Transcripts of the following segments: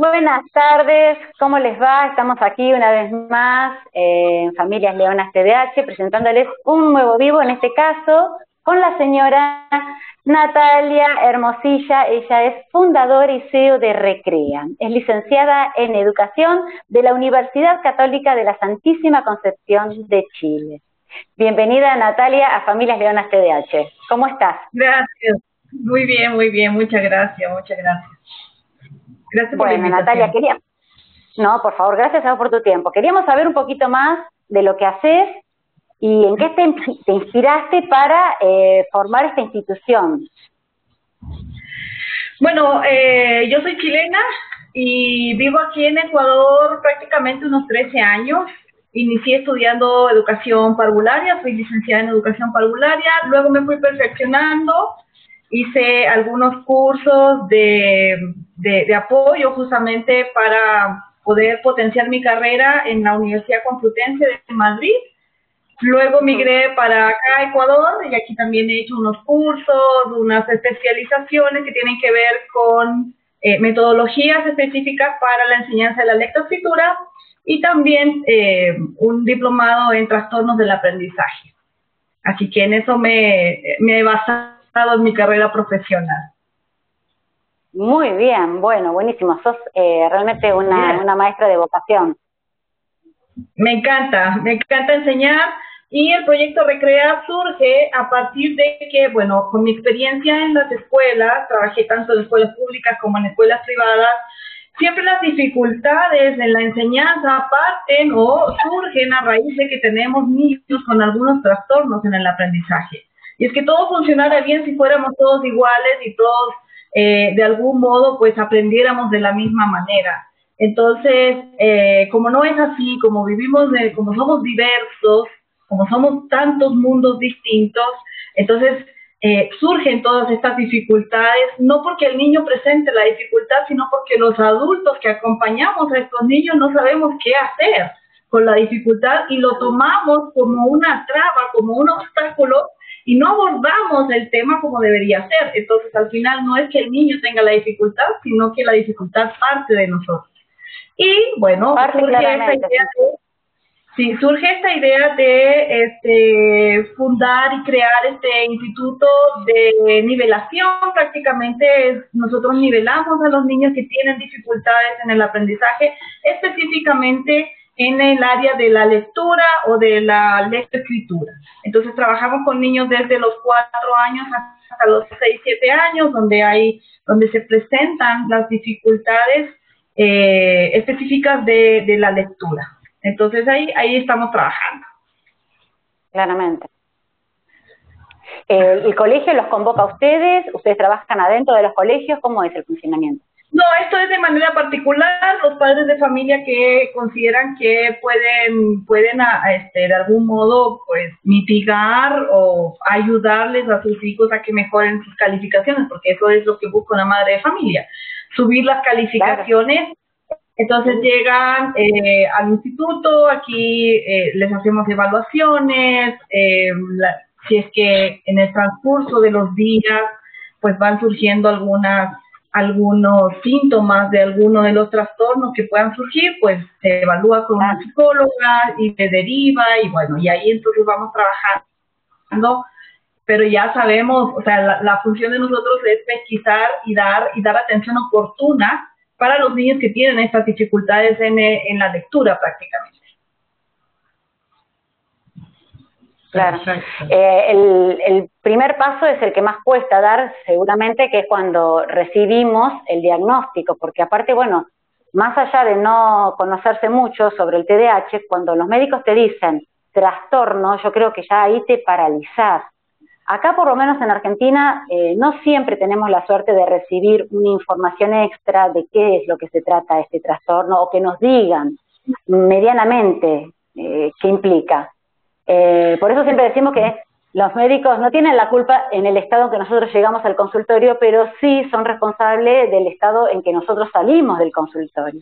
Buenas tardes, ¿cómo les va? Estamos aquí una vez más en Familias Leonas TDH presentándoles un nuevo vivo, en este caso con la señora Natalia Hermosilla. Ella es fundadora y CEO de Recrea. Es licenciada en Educación de la Universidad Católica de la Santísima Concepción de Chile. Bienvenida, Natalia, a Familias Leonas TDH. ¿Cómo estás? Gracias. Muy bien. Muchas gracias. Gracias por la invitación. Natalia, No, por favor, gracias a vos por tu tiempo. Queríamos saber un poquito más de lo que haces y en qué te inspiraste para formar esta institución. Bueno, yo soy chilena y vivo aquí en Ecuador prácticamente unos 13 años. Inicié estudiando educación parvularia, soy licenciada en educación parvularia, luego me fui perfeccionando, hice algunos cursos de apoyo justamente para poder potenciar mi carrera en la Universidad Complutense de Madrid. Luego migré para acá a Ecuador y aquí también he hecho unos cursos, unas especializaciones que tienen que ver con metodologías específicas para la enseñanza de la lectoescritura y también un diplomado en trastornos del aprendizaje. Así que en eso me he basado en mi carrera profesional. Muy bien, bueno, buenísimo. Sos realmente una maestra de vocación. Me encanta enseñar y el proyecto Recrea surge a partir de que, bueno, con mi experiencia en las escuelas, trabajé tanto en escuelas públicas como en escuelas privadas, siempre las dificultades en la enseñanza parten o surgen a raíz de que tenemos niños con algunos trastornos en el aprendizaje. Y es que todo funcionara bien si fuéramos todos iguales y todos de algún modo pues aprendiéramos de la misma manera. Entonces, como no es así, como como somos diversos, como somos tantos mundos distintos, entonces surgen todas estas dificultades, no porque el niño presente la dificultad, sino porque los adultos que acompañamos a estos niños no sabemos qué hacer con la dificultad y lo tomamos como una traba, como un obstáculo, y no abordamos el tema como debería ser. Entonces, al final, no es que el niño tenga la dificultad, sino que la dificultad parte de nosotros. Y bueno, surge esta idea de fundar y crear este instituto de nivelación. Prácticamente nosotros nivelamos a los niños que tienen dificultades en el aprendizaje, específicamente en el área de la lectura o de la lectoescritura. Entonces trabajamos con niños desde los 4 años hasta los 6, 7 años, donde se presentan las dificultades específicas de la lectura. Entonces ahí estamos trabajando. Claramente. ¿El colegio los convoca a ustedes? ¿Ustedes trabajan adentro de los colegios? ¿Cómo es el funcionamiento? No, esto es de manera particular. Los padres de familia que consideran que pueden de algún modo pues mitigar o ayudarles a sus hijos a que mejoren sus calificaciones, porque eso es lo que busca una madre de familia, subir las calificaciones. Claro. Entonces llegan al instituto, aquí les hacemos evaluaciones, si es que en el transcurso de los días pues van surgiendo algunos síntomas de alguno de los trastornos que puedan surgir, pues se evalúa con una psicóloga y se deriva y bueno, y ahí entonces vamos trabajando, pero ya sabemos, o sea, la función de nosotros es pesquisar y dar atención oportuna para los niños que tienen estas dificultades en la lectura prácticamente. Claro. El primer paso es el que más cuesta dar, seguramente, que es cuando recibimos el diagnóstico, porque aparte, bueno, más allá de no conocerse mucho sobre el TDAH, cuando los médicos te dicen trastorno, yo creo que ya ahí te paralizás. Acá, por lo menos en Argentina, no siempre tenemos la suerte de recibir una información extra de qué es lo que se trata este trastorno o que nos digan medianamente qué implica. Por eso siempre decimos que los médicos no tienen la culpa en el estado en que nosotros llegamos al consultorio, pero sí son responsables del estado en que nosotros salimos del consultorio.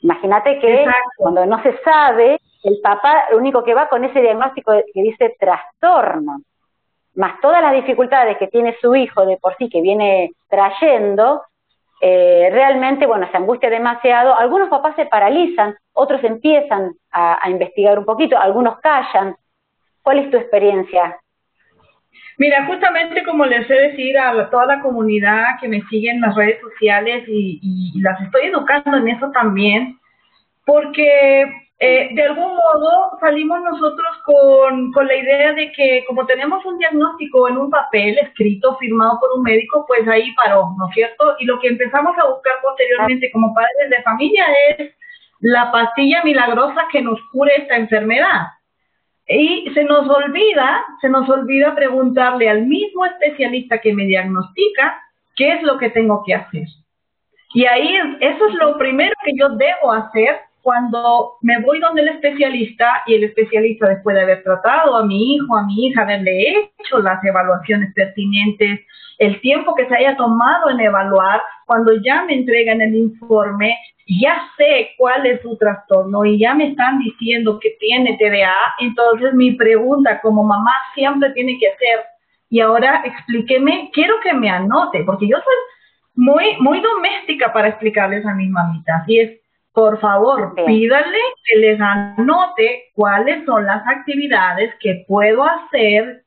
Imagínate que cuando no se sabe, el papá lo único que va con ese diagnóstico que dice trastorno, más todas las dificultades que tiene su hijo de por sí que viene trayendo, realmente, bueno, se angustia demasiado, algunos papás se paralizan, otros empiezan a investigar un poquito, algunos callan. ¿Cuál es tu experiencia? Mira, justamente como les sé decir a toda la comunidad que me sigue en las redes sociales y las estoy educando en eso también, porque de algún modo salimos nosotros con la idea de que como tenemos un diagnóstico en un papel escrito, firmado por un médico, pues ahí paró, ¿no es cierto? Y lo que empezamos a buscar posteriormente como padres de familia es la pastilla milagrosa que nos cure esta enfermedad. Y se nos olvida preguntarle al mismo especialista que me diagnostica qué es lo que tengo que hacer. Y ahí eso es lo primero que yo debo hacer cuando me voy donde el especialista y el especialista, después de haber tratado a mi hijo, a mi hija, haberle hecho las evaluaciones pertinentes, el tiempo que se haya tomado en evaluar, cuando ya me entregan el informe, ya sé cuál es su trastorno y ya me están diciendo que tiene TDA, entonces mi pregunta como mamá siempre tiene que ser, y ahora explíqueme, quiero que me anote, porque yo soy muy doméstica para explicarles a mis mamitas, y es, por favor, pídanle que les anote cuáles son las actividades que puedo hacer,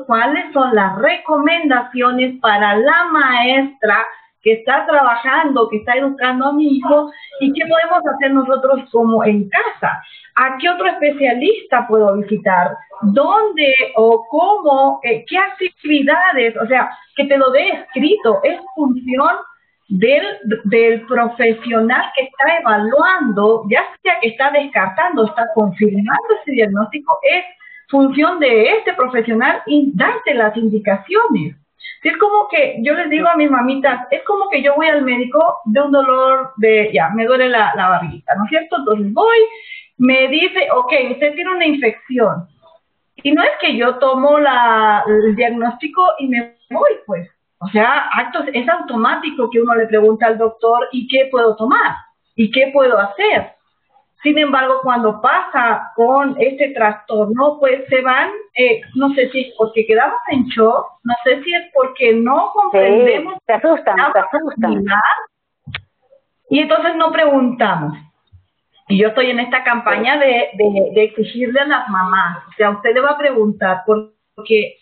cuáles son las recomendaciones para la maestra que está trabajando, que está educando a mi hijo, y qué podemos hacer nosotros como en casa. ¿A qué otro especialista puedo visitar? ¿Dónde o cómo? ¿Qué actividades? O sea, que te lo dé escrito. Es función del profesional que está evaluando, ya sea que está descartando, está confirmando ese diagnóstico, es función de este profesional y darte las indicaciones. Es como que yo les digo a mis mamitas, es como que yo voy al médico de un dolor me duele la barriguita, ¿no es cierto? Entonces voy, me dice, ok, usted tiene una infección. Y no es que yo tomo el diagnóstico y me voy, pues. O sea, es automático que uno le pregunta al doctor, ¿y qué puedo tomar? ¿Y qué puedo hacer? Sin embargo, cuando pasa con este trastorno, pues se van, no sé si es porque quedamos en shock, no sé si es porque no comprendemos. Sí, te asustan. Y entonces no preguntamos. Y yo estoy en esta campaña de exigirle a las mamás, o sea, usted le va a preguntar, porque,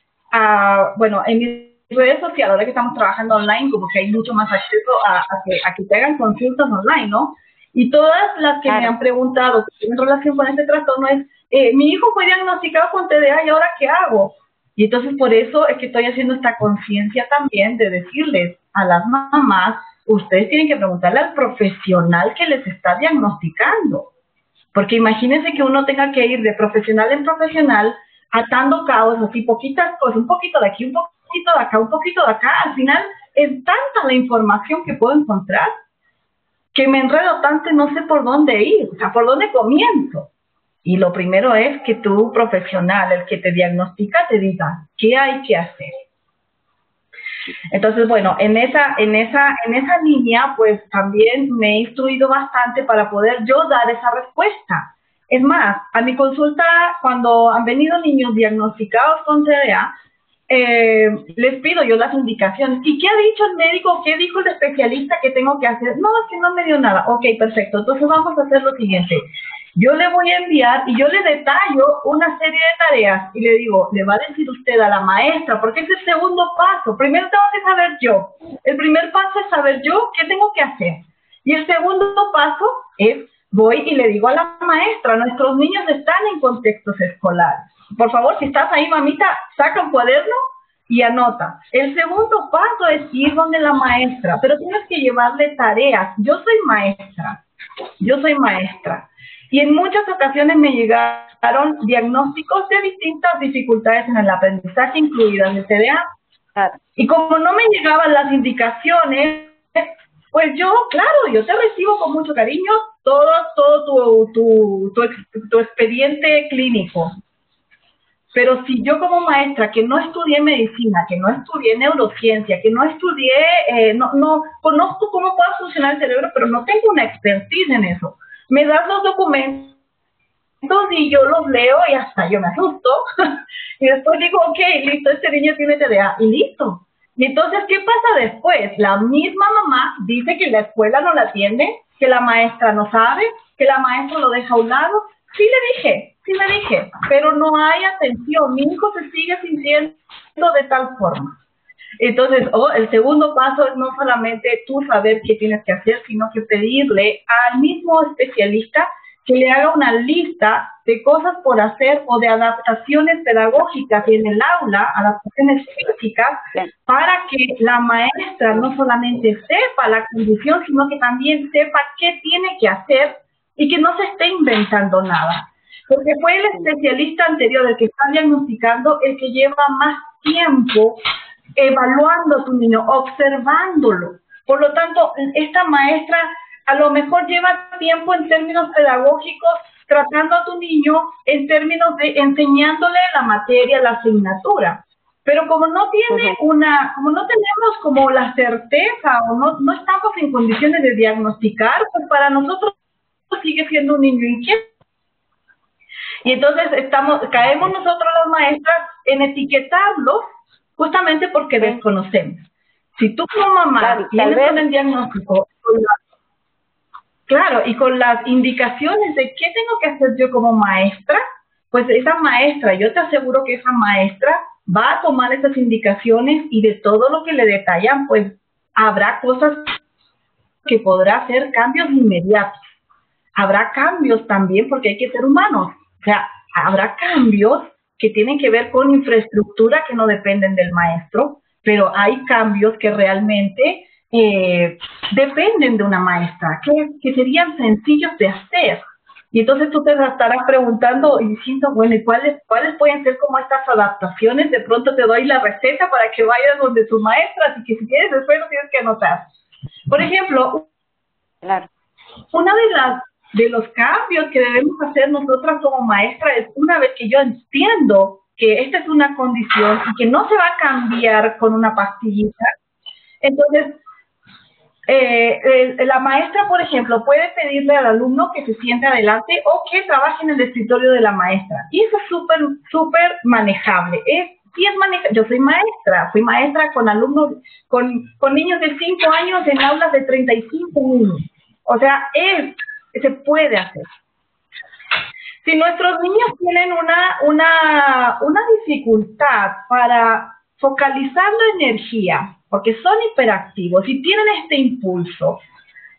bueno, en mis redes sociales, ahora que estamos trabajando online, como que hay mucho más acceso a que te hagan consultas online, ¿no? Y todas las que me han preguntado en relación con este trastorno es, mi hijo fue diagnosticado con TDA y ahora ¿qué hago? Y entonces por eso es que estoy haciendo esta conciencia también de decirles a las mamás, ustedes tienen que preguntarle al profesional que les está diagnosticando. Porque imagínense que uno tenga que ir de profesional en profesional atando cabos, así poquitas cosas, un poquito de aquí, un poquito de acá, un poquito de acá. Al final es tanta la información que puedo encontrar que me enredo tanto y no sé por dónde ir, o sea, por dónde comienzo. Y lo primero es que tu profesional, el que te diagnostica, te diga qué hay que hacer. Entonces, bueno, en esa línea, pues también me he instruido bastante para poder yo dar esa respuesta. Es más, a mi consulta, cuando han venido niños diagnosticados con TDA, les pido yo las indicaciones. ¿Y qué ha dicho el médico? ¿Qué dijo el especialista que tengo que hacer? No, es que no me dio nada. Ok, perfecto. Entonces vamos a hacer lo siguiente. Yo le voy a enviar y yo le detallo una serie de tareas y le digo, le va a decir usted a la maestra, porque es el segundo paso. Primero tengo que saber yo. El primer paso es saber yo qué tengo que hacer. Y el segundo paso es, voy y le digo a la maestra, nuestros niños están en contextos escolares. Por favor, si estás ahí, mamita, saca un cuaderno y anota. El segundo paso es ir donde la maestra, pero tienes que llevarle tareas. Yo soy maestra. Y en muchas ocasiones me llegaron diagnósticos de distintas dificultades en el aprendizaje, incluidas el TDA. Y como no me llegaban las indicaciones, pues yo te recibo con mucho cariño todo tu expediente clínico. Pero si yo como maestra, que no estudié medicina, que no estudié neurociencia, que no estudié, no conozco cómo puede funcionar el cerebro, pero no tengo una expertise en eso, me das los documentos y yo los leo y hasta yo me asusto. Y después digo, ok, listo, este niño tiene TDA, y listo. Y entonces, ¿qué pasa después? La misma mamá dice que la escuela no la atiende, que la maestra no sabe, que la maestra lo deja a un lado. Sí le dije, pero no hay atención. Mi hijo se sigue sintiendo de tal forma. Entonces, el segundo paso es no solamente tú saber qué tienes que hacer, sino que pedirle al mismo especialista que le haga una lista de cosas por hacer o de adaptaciones pedagógicas y en el aula, adaptaciones físicas, para que la maestra no solamente sepa la condición, sino que también sepa qué tiene que hacer y que no se esté inventando nada. Porque fue el especialista anterior, el que está diagnosticando, el que lleva más tiempo evaluando a tu niño, observándolo. Por lo tanto, esta maestra a lo mejor lleva tiempo en términos pedagógicos tratando a tu niño en términos de enseñándole la materia, la asignatura. Pero como no tiene como no tenemos como la certeza o no estamos en condiciones de diagnosticar, pues para nosotros sigue siendo un niño inquieto. Y entonces caemos nosotros las maestras en etiquetarlos justamente porque desconocemos. Si tú como mamá tienes con el diagnóstico, y con las indicaciones de qué tengo que hacer yo como maestra, pues esa maestra, yo te aseguro que esa maestra va a tomar esas indicaciones y de todo lo que le detallan, pues habrá cosas que podrá hacer cambios inmediatos. Habrá cambios también porque hay que ser humanos. O sea, habrá cambios que tienen que ver con infraestructura que no dependen del maestro, pero hay cambios que realmente dependen de una maestra, que serían sencillos de hacer. Y entonces tú te estarás preguntando y diciendo, bueno, ¿y cuáles pueden ser como estas adaptaciones? De pronto te doy la receta para que vayas donde tu maestra, así que si quieres después lo tienes que anotar. Por ejemplo, una de los cambios que debemos hacer nosotras como maestras es, una vez que yo entiendo que esta es una condición y que no se va a cambiar con una pastillita, entonces la maestra, por ejemplo, puede pedirle al alumno que se siente adelante o que trabaje en el escritorio de la maestra. Y eso es súper manejable. Yo soy maestra, fui maestra con alumnos, con niños de 5 años en aulas de 35 niños. O sea, se puede hacer. Si nuestros niños tienen una dificultad para focalizar la energía, porque son hiperactivos y tienen este impulso,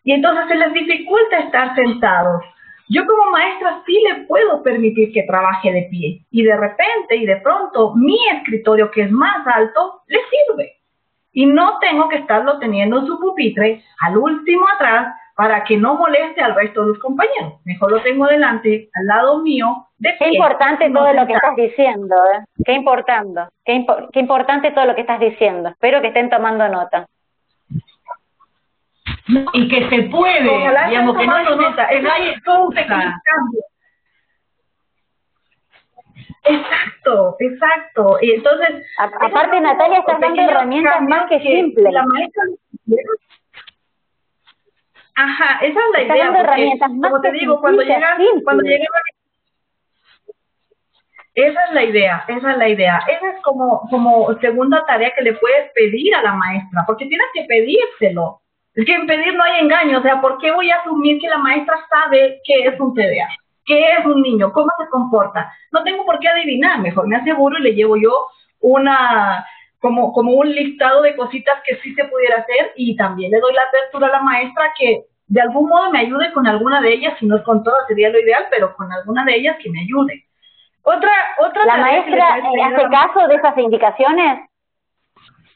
y entonces se les dificulta estar sentados, yo como maestra sí le puedo permitir que trabaje de pie, y de repente y de pronto mi escritorio, que es más alto, le sirve, y no tengo que estarlo teniendo en su pupitre al último atrás para que no moleste al resto de los compañeros. Mejor lo tengo delante, al lado mío, de pie. Qué importante todo lo que estás diciendo, ¿eh? Qué importante todo lo que estás diciendo. Espero que estén tomando nota. Y que se puede, ojalá digamos, que no hay nota. Hay todo un pequeño cambio. Exacto. Y entonces, aparte, Natalia, estás dando herramientas más que simples. La maestra, esa es la idea, porque, como te digo, cuando llegan, esa es la idea. Esa es como segunda tarea que le puedes pedir a la maestra, porque tienes que pedírselo. Es que en pedir no hay engaño, o sea, ¿por qué voy a asumir que la maestra sabe qué es un TDA? ¿Qué es un niño? ¿Cómo se comporta? No tengo por qué adivinar, mejor me aseguro y le llevo yo como un listado de cositas que sí se pudiera hacer, y también le doy la apertura a la maestra que de algún modo me ayude con alguna de ellas, si no con todas sería lo ideal, pero con alguna de ellas que me ayude. Otra ¿La maestra hace caso de esas indicaciones?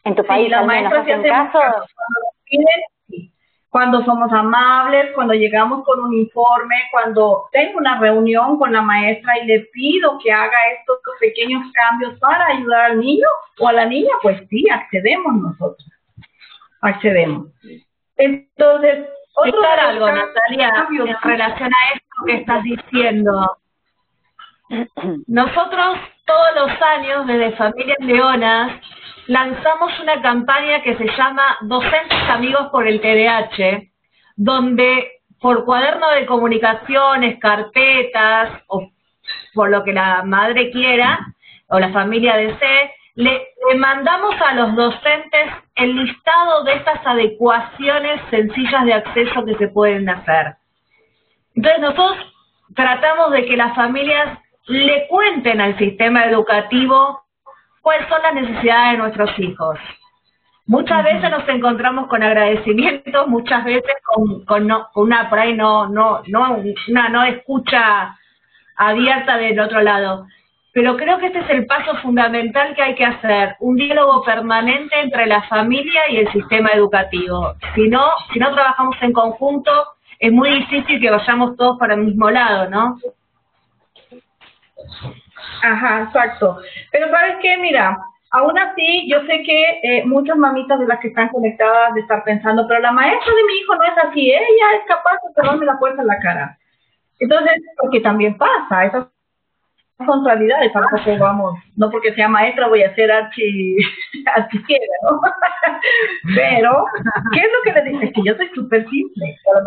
¿En tu país al menos hacen caso? Cuando somos amables, cuando llegamos con un informe, cuando tengo una reunión con la maestra y le pido que haga estos pequeños cambios para ayudar al niño o a la niña, pues sí, accedemos nosotros. Entonces, algo, Natalia, en relación a esto que estás diciendo. Nosotros todos los años, desde Familias Leonas, lanzamos una campaña que se llama Docentes Amigos por el TDAH, donde por cuaderno de comunicaciones, carpetas, o por lo que la madre quiera, o la familia desee, le mandamos a los docentes el listado de estas adecuaciones sencillas de acceso que se pueden hacer. Entonces nosotros tratamos de que las familias le cuenten al sistema educativo cuáles son las necesidades de nuestros hijos. Muchas veces nos encontramos con agradecimientos, muchas veces con una por ahí una no escucha abierta del otro lado. Pero creo que este es el paso fundamental que hay que hacer, un diálogo permanente entre la familia y el sistema educativo. Si no trabajamos en conjunto, es muy difícil que vayamos todos para el mismo lado, ¿no? Ajá, exacto. Pero ¿sabes qué? Mira, aún así, yo sé que muchas mamitas de las que están conectadas de estar pensando, pero la maestra de mi hijo no es así, ella es capaz de cerrarme la puerta en la cara. Entonces, porque también pasa, esas son realidades, tampoco vamos, no porque sea maestra voy a ser archiquiera, ¿no? Pero, ¿qué es lo que le dices? Que yo soy súper simple, a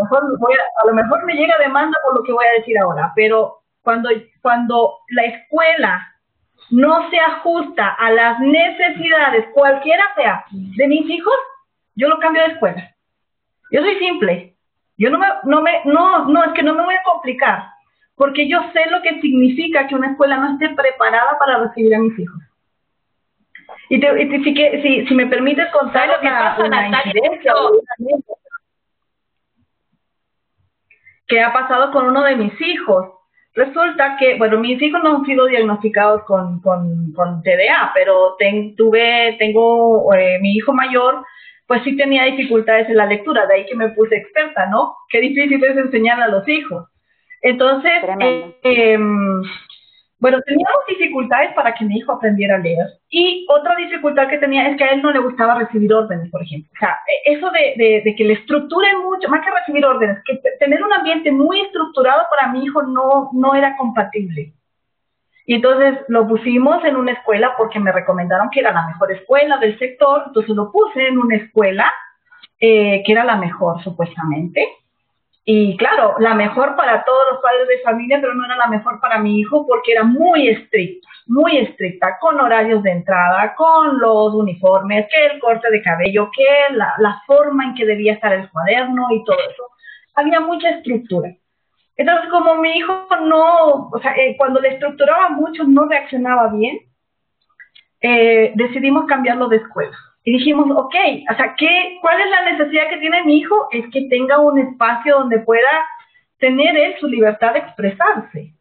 lo mejor me llega demanda por lo que voy a decir ahora, pero cuando la escuela no se ajusta a las necesidades, cualquiera sea, de mis hijos, yo lo cambio de escuela. Yo soy simple. Yo es que no me voy a complicar, porque yo sé lo que significa que una escuela no esté preparada para recibir a mis hijos. Y si me permites contar lo que pasa, una incidencia que ha pasado con uno de mis hijos. Resulta que, bueno, mis hijos no han sido diagnosticados con TDA, pero tengo mi hijo mayor, pues sí tenía dificultades en la lectura, de ahí que me puse experta, ¿no? Qué difícil es enseñar a los hijos. Entonces, bueno, teníamos dificultades para que mi hijo aprendiera a leer. Y otra dificultad que tenía es que a él no le gustaba recibir órdenes, por ejemplo. O sea, eso de que le estructuren mucho, más que recibir órdenes, que tener un ambiente muy estructurado para mi hijo no era compatible. Y entonces lo pusimos en una escuela porque me recomendaron que era la mejor escuela del sector. Entonces lo puse en una escuela que era la mejor, supuestamente. Y claro, la mejor para todos los padres de familia, pero no era la mejor para mi hijo porque era muy estricta, con horarios de entrada, con los uniformes, que el corte de cabello, que la forma en que debía estar el cuaderno y todo eso. Había mucha estructura. Entonces, como mi hijo cuando le estructuraba mucho no reaccionaba bien, decidimos cambiarlo de escuela. Y dijimos, ok, o sea, ¿cuál es la necesidad que tiene mi hijo? Es que tenga un espacio donde pueda tener él su libertad de expresarse.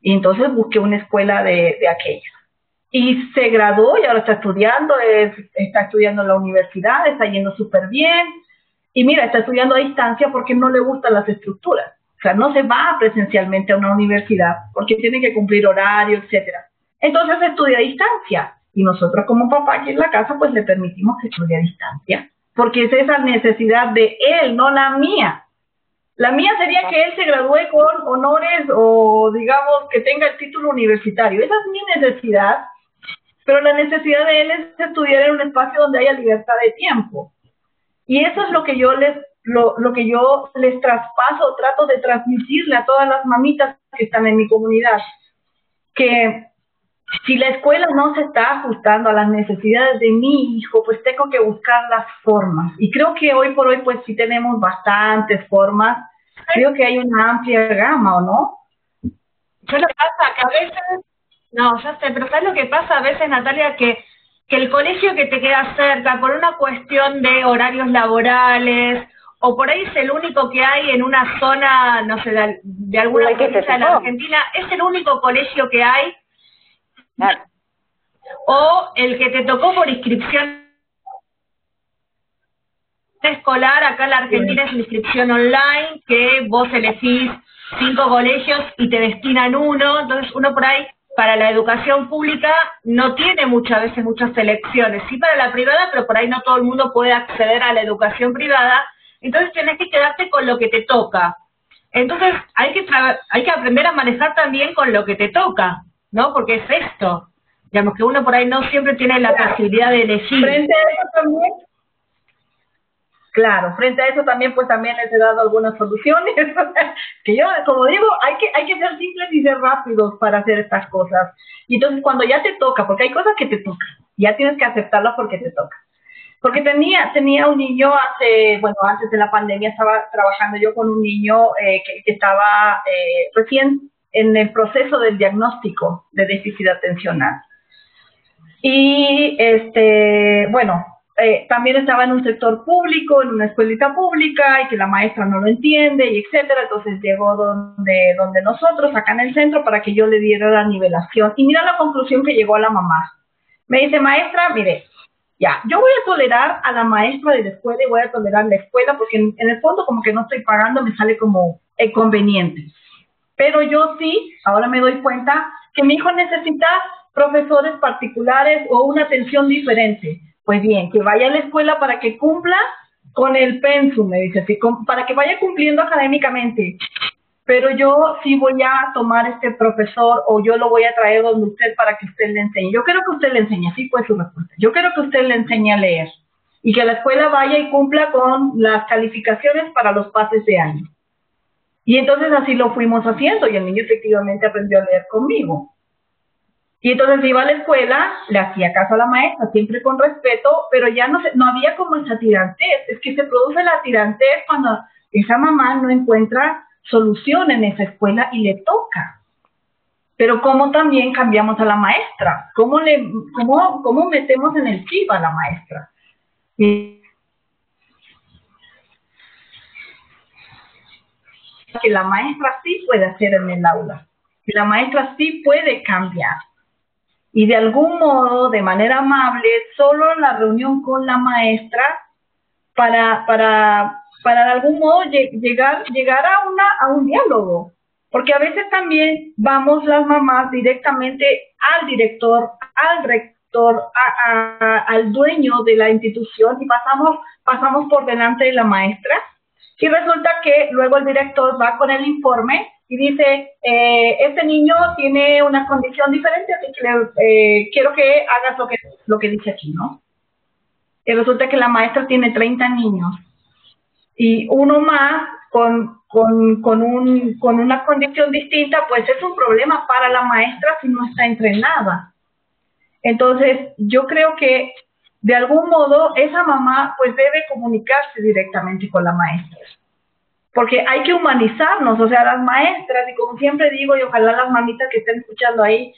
Y entonces busqué una escuela de aquellas. Y se graduó y ahora está estudiando en la universidad, está yendo súper bien. Y mira, está estudiando a distancia porque no le gustan las estructuras. O sea, no se va presencialmente a una universidad porque tiene que cumplir horario, etcétera. Entonces estudia a distancia. Y nosotros como papá aquí en la casa, pues le permitimos que estudie a distancia. Porque es esa necesidad de él, no la mía. La mía sería que él se gradúe con honores o, digamos, que tenga el título universitario. Esa es mi necesidad. Pero la necesidad de él es estudiar en un espacio donde haya libertad de tiempo. Y eso es lo que yo les traspaso, trato de transmitirle a todas las mamitas que están en mi comunidad. Que si la escuela no se está ajustando a las necesidades de mi hijo, pues tengo que buscar las formas. Y creo que hoy por hoy, pues sí tenemos bastantes formas. Creo que hay una amplia gama, ¿o no? ¿Qué lo que pasa? Que a veces, no, ya sé, pero ¿sabes lo que pasa a veces, Natalia? Que el colegio que te queda cerca, por una cuestión de horarios laborales, o por ahí es el único que hay en una zona, no sé, de alguna provincia de la Argentina, es el único colegio que hay. Claro. O el que te tocó por inscripción escolar, acá en la Argentina es una inscripción online, que vos elegís 5 colegios y te destinan uno, entonces uno por ahí, para la educación pública, no tiene muchas veces muchas selecciones, sí para la privada, pero por ahí no todo el mundo puede acceder a la educación privada, entonces tenés que quedarte con lo que te toca. Entonces hay que aprender a manejar también con lo que te toca, ¿no? Porque es esto, digamos que uno por ahí no siempre tiene la posibilidad de elegir. Frente a eso también, claro, frente a eso también, pues también les he dado algunas soluciones, que yo, como digo, hay que ser simples y ser rápidos para hacer estas cosas. Y entonces cuando ya te toca, porque hay cosas que te tocan, ya tienes que aceptarlo porque te toca. Porque tenía un niño antes de la pandemia estaba trabajando yo con un niño que estaba recién en el proceso del diagnóstico de déficit atencional. Y también estaba en un sector público, en una escuelita pública, y que la maestra no lo entiende, y etcétera. Entonces llegó donde nosotros, acá en el centro, para que yo le diera la nivelación. Y mira la conclusión que llegó a la mamá. Me dice, maestra, mire, ya, yo voy a tolerar a la maestra de la escuela y voy a tolerar la escuela porque en el fondo como que no estoy pagando, me sale como conveniente. Pero yo sí, ahora me doy cuenta que mi hijo necesita profesores particulares o una atención diferente. Pues bien, que vaya a la escuela para que cumpla con el pensum, me dice así, para que vaya cumpliendo académicamente. Pero yo sí voy a tomar este profesor o yo lo voy a traer donde usted para que usted le enseñe. Yo quiero que usted le enseñe, así fue su respuesta. Yo quiero que usted le enseñe a leer y que la escuela vaya y cumpla con las calificaciones para los pases de año. Y entonces así lo fuimos haciendo y el niño efectivamente aprendió a leer conmigo. Y entonces iba a la escuela, le hacía caso a la maestra, siempre con respeto, pero ya no había como esa tirantez. Es que se produce la tirantez cuando esa mamá no encuentra solución en esa escuela y le toca. Pero ¿cómo también cambiamos a la maestra? ¿Cómo metemos en el chip a la maestra? Que la maestra sí puede hacer en el aula, que la maestra sí puede cambiar. Y de algún modo, de manera amable, solo la reunión con la maestra para de algún modo llegar a un diálogo. Porque a veces también vamos las mamás directamente al director, al rector, al dueño de la institución y pasamos por delante de la maestra. Y resulta que luego el director va con el informe y dice, este niño tiene una condición diferente, así que quiero que hagas lo que dice aquí, ¿no? Y resulta que la maestra tiene 30 niños y uno más con una condición distinta, pues es un problema para la maestra si no está entrenada. Entonces, yo creo que de algún modo esa mamá pues debe comunicarse directamente con la maestra. Porque hay que humanizarnos, o sea, las maestras, y como siempre digo, y ojalá las mamitas que estén escuchando ahí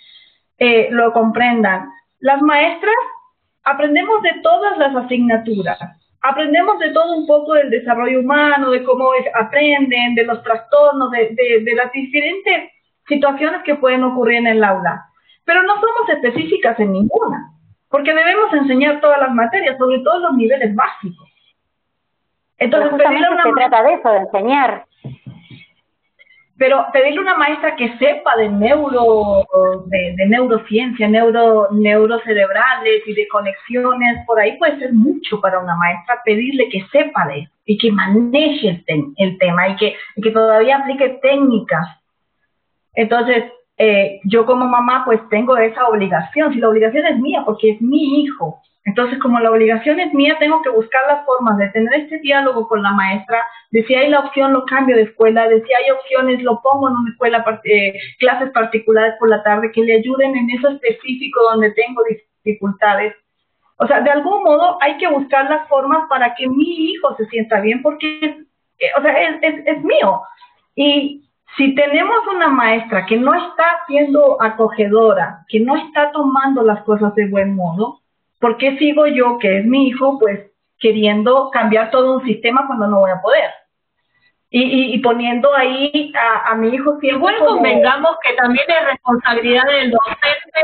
lo comprendan, las maestras aprendemos de todas las asignaturas, aprendemos de todo un poco del desarrollo humano, de cómo aprenden, de los trastornos, de las diferentes situaciones que pueden ocurrir en el aula, pero no somos específicas en ninguna, porque debemos enseñar todas las materias, sobre todo los niveles básicos. Entonces, justamente se trata de eso, de enseñar. Pero pedirle a una maestra que sepa de neurociencia, neurocerebrales y de conexiones, por ahí puede ser mucho para una maestra pedirle que sepa de eso y que maneje el tema y que todavía aplique técnicas. Entonces, yo como mamá pues tengo esa obligación, si la obligación es mía porque es mi hijo. Entonces, como la obligación es mía, tengo que buscar las formas de tener este diálogo con la maestra, de si hay la opción lo cambio de escuela, de si hay opciones lo pongo en una escuela, clases particulares por la tarde, que le ayuden en eso específico donde tengo dificultades. O sea, de algún modo hay que buscar las formas para que mi hijo se sienta bien, porque es mío. Y si tenemos una maestra que no está siendo acogedora, que no está tomando las cosas de buen modo, ¿por qué sigo yo, que es mi hijo, pues queriendo cambiar todo un sistema cuando no voy a poder? Y poniendo ahí a mi hijo siempre. Igual convengamos que también es responsabilidad del docente,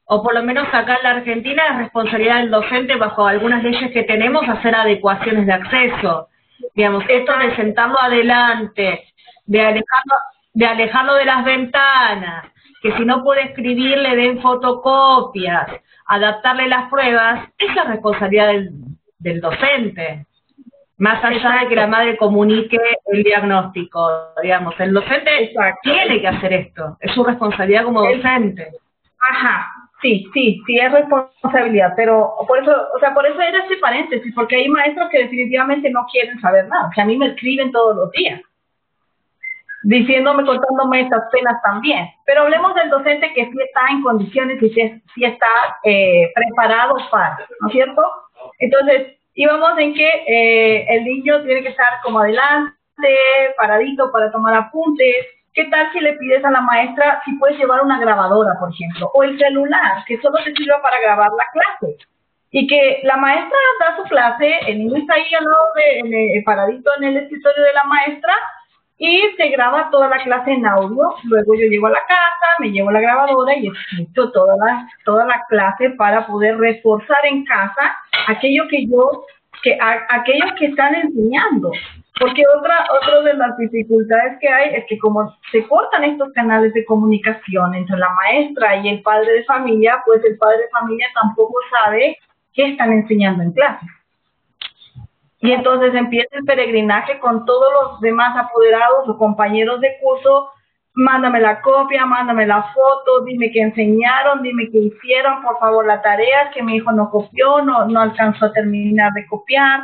o por lo menos acá en la Argentina es responsabilidad del docente, bajo algunas leyes que tenemos, hacer adecuaciones de acceso. Digamos, esto de sentarlo adelante, de alejarlo de las ventanas, que si no puede escribir le den fotocopias, adaptarle las pruebas, es la responsabilidad del docente. Más allá de que la madre comunique el diagnóstico, digamos, el docente tiene que hacer esto, es su responsabilidad como docente. Ajá, sí, es responsabilidad, pero por eso era ese paréntesis, porque hay maestros que definitivamente no quieren saber nada, que a mí me escriben todos los días. diciéndome, contándome estas penas también. Pero hablemos del docente que sí está en condiciones y sí está preparado para, ¿no es cierto? Entonces, íbamos en que el niño tiene que estar como adelante, paradito para tomar apuntes. ¿Qué tal si le pides a la maestra si puedes llevar una grabadora, por ejemplo, o el celular, que solo te sirva para grabar la clase? Y que la maestra da su clase, el niño está ahí al lado paradito en el escritorio de la maestra, y se graba toda la clase en audio. Luego yo llego a la casa, me llevo la grabadora y escucho toda la clase para poder reforzar en casa aquellos que están enseñando. Porque otra de las dificultades que hay es que como se cortan estos canales de comunicación entre la maestra y el padre de familia, pues el padre de familia tampoco sabe qué están enseñando en clase. Y entonces empieza el peregrinaje con todos los demás apoderados o compañeros de curso. Mándame la copia, mándame la foto, dime qué enseñaron, dime qué hicieron, por favor la tarea, que mi hijo no copió, no alcanzó a terminar de copiar.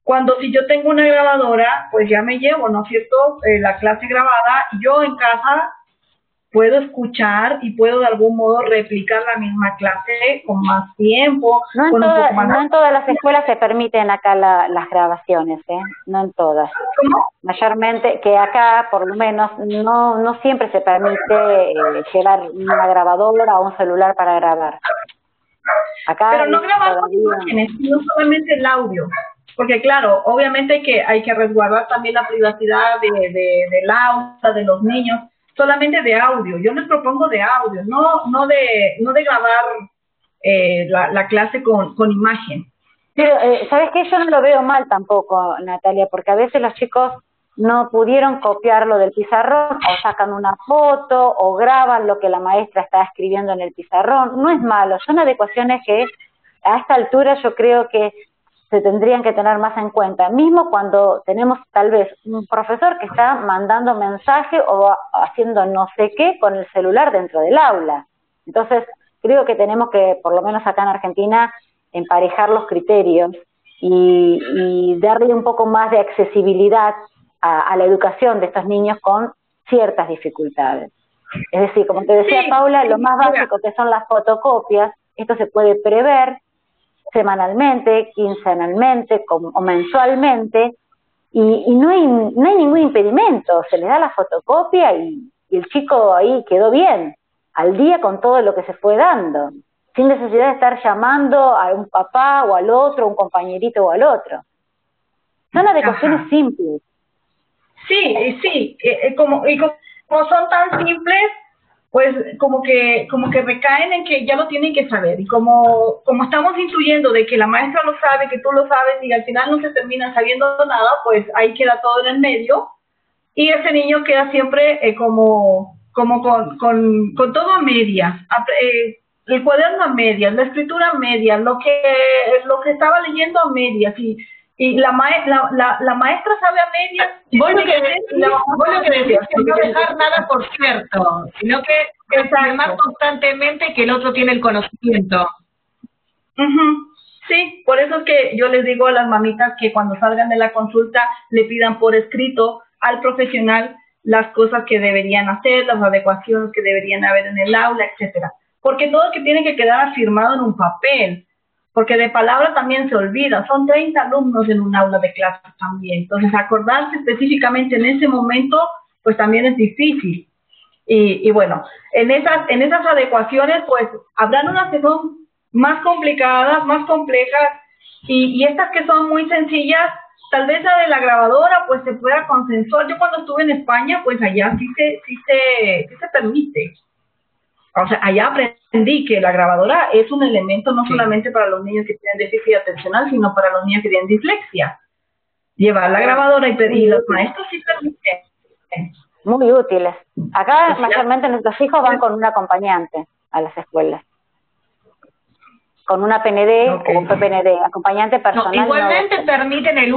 Cuando si yo tengo una grabadora, pues ya me llevo, ¿no es cierto?, la clase grabada, y yo en casa puedo escuchar y puedo de algún modo replicar la misma clase con más tiempo. No en todas las escuelas se permiten acá las grabaciones, no en todas. ¿Cómo? Mayormente, que acá por lo menos no siempre se permite llevar una grabadora o un celular para grabar. Acá pero no grabar con imágenes, sino solamente el audio. Porque claro, obviamente hay que resguardar también la privacidad del aula, de los niños. Solamente de audio. Yo les propongo de audio, no de grabar la clase con imagen. Pero, ¿sabes qué? Yo no lo veo mal tampoco, Natalia, porque a veces los chicos no pudieron copiarlo del pizarrón, o sacan una foto, o graban lo que la maestra está escribiendo en el pizarrón. No es malo, son adecuaciones que a esta altura yo creo que se tendrían que tener más en cuenta, mismo cuando tenemos tal vez un profesor que está mandando mensaje o haciendo no sé qué con el celular dentro del aula. Entonces, creo que tenemos que, por lo menos acá en Argentina, emparejar los criterios y darle un poco más de accesibilidad a la educación de estos niños con ciertas dificultades. Es decir, como te decía Paula, lo más básico que son las fotocopias, esto se puede prever semanalmente, quincenalmente o mensualmente, y no hay ningún impedimento, se le da la fotocopia y el chico ahí quedó bien, al día con todo lo que se fue dando, sin necesidad de estar llamando a un papá o al otro, un compañerito o al otro. Son adecuaciones simples. Sí, como son tan simples, pues como que recaen en que ya lo tienen que saber, y como estamos intuyendo de que la maestra lo sabe, que tú lo sabes, y al final no se termina sabiendo nada, pues ahí queda todo en el medio, y ese niño queda siempre como con todo a medias, el cuaderno a medias, la escritura a medias, lo que estaba leyendo a medias, y la maestra sabe a medias. Vos lo que decías que no dejar nada por cierto, sino que afirmar constantemente que el otro tiene el conocimiento. Sí, por eso es que yo les digo a las mamitas que cuando salgan de la consulta le pidan por escrito al profesional las cosas que deberían hacer, las adecuaciones que deberían haber en el aula, etcétera. Porque todo que tiene que quedar afirmado en un papel. Porque de palabra también se olvida, son 30 alumnos en un aula de clases también, entonces acordarse específicamente en ese momento, pues también es difícil. Y bueno, en esas adecuaciones, pues habrán unas que son más complicadas, más complejas, y estas que son muy sencillas, tal vez la de la grabadora, pues se pueda consensuar. Yo cuando estuve en España, pues allá sí se permite. O sea, allá aprendí que la grabadora es un elemento no solamente para los niños que tienen déficit atencional, sino para los niños que tienen dislexia. Llevar la grabadora y los maestros sí permiten. Muy útiles. Acá mayormente nuestros hijos van con un acompañante a las escuelas. Con una PND o un PPND, acompañante personal. Igualmente permiten el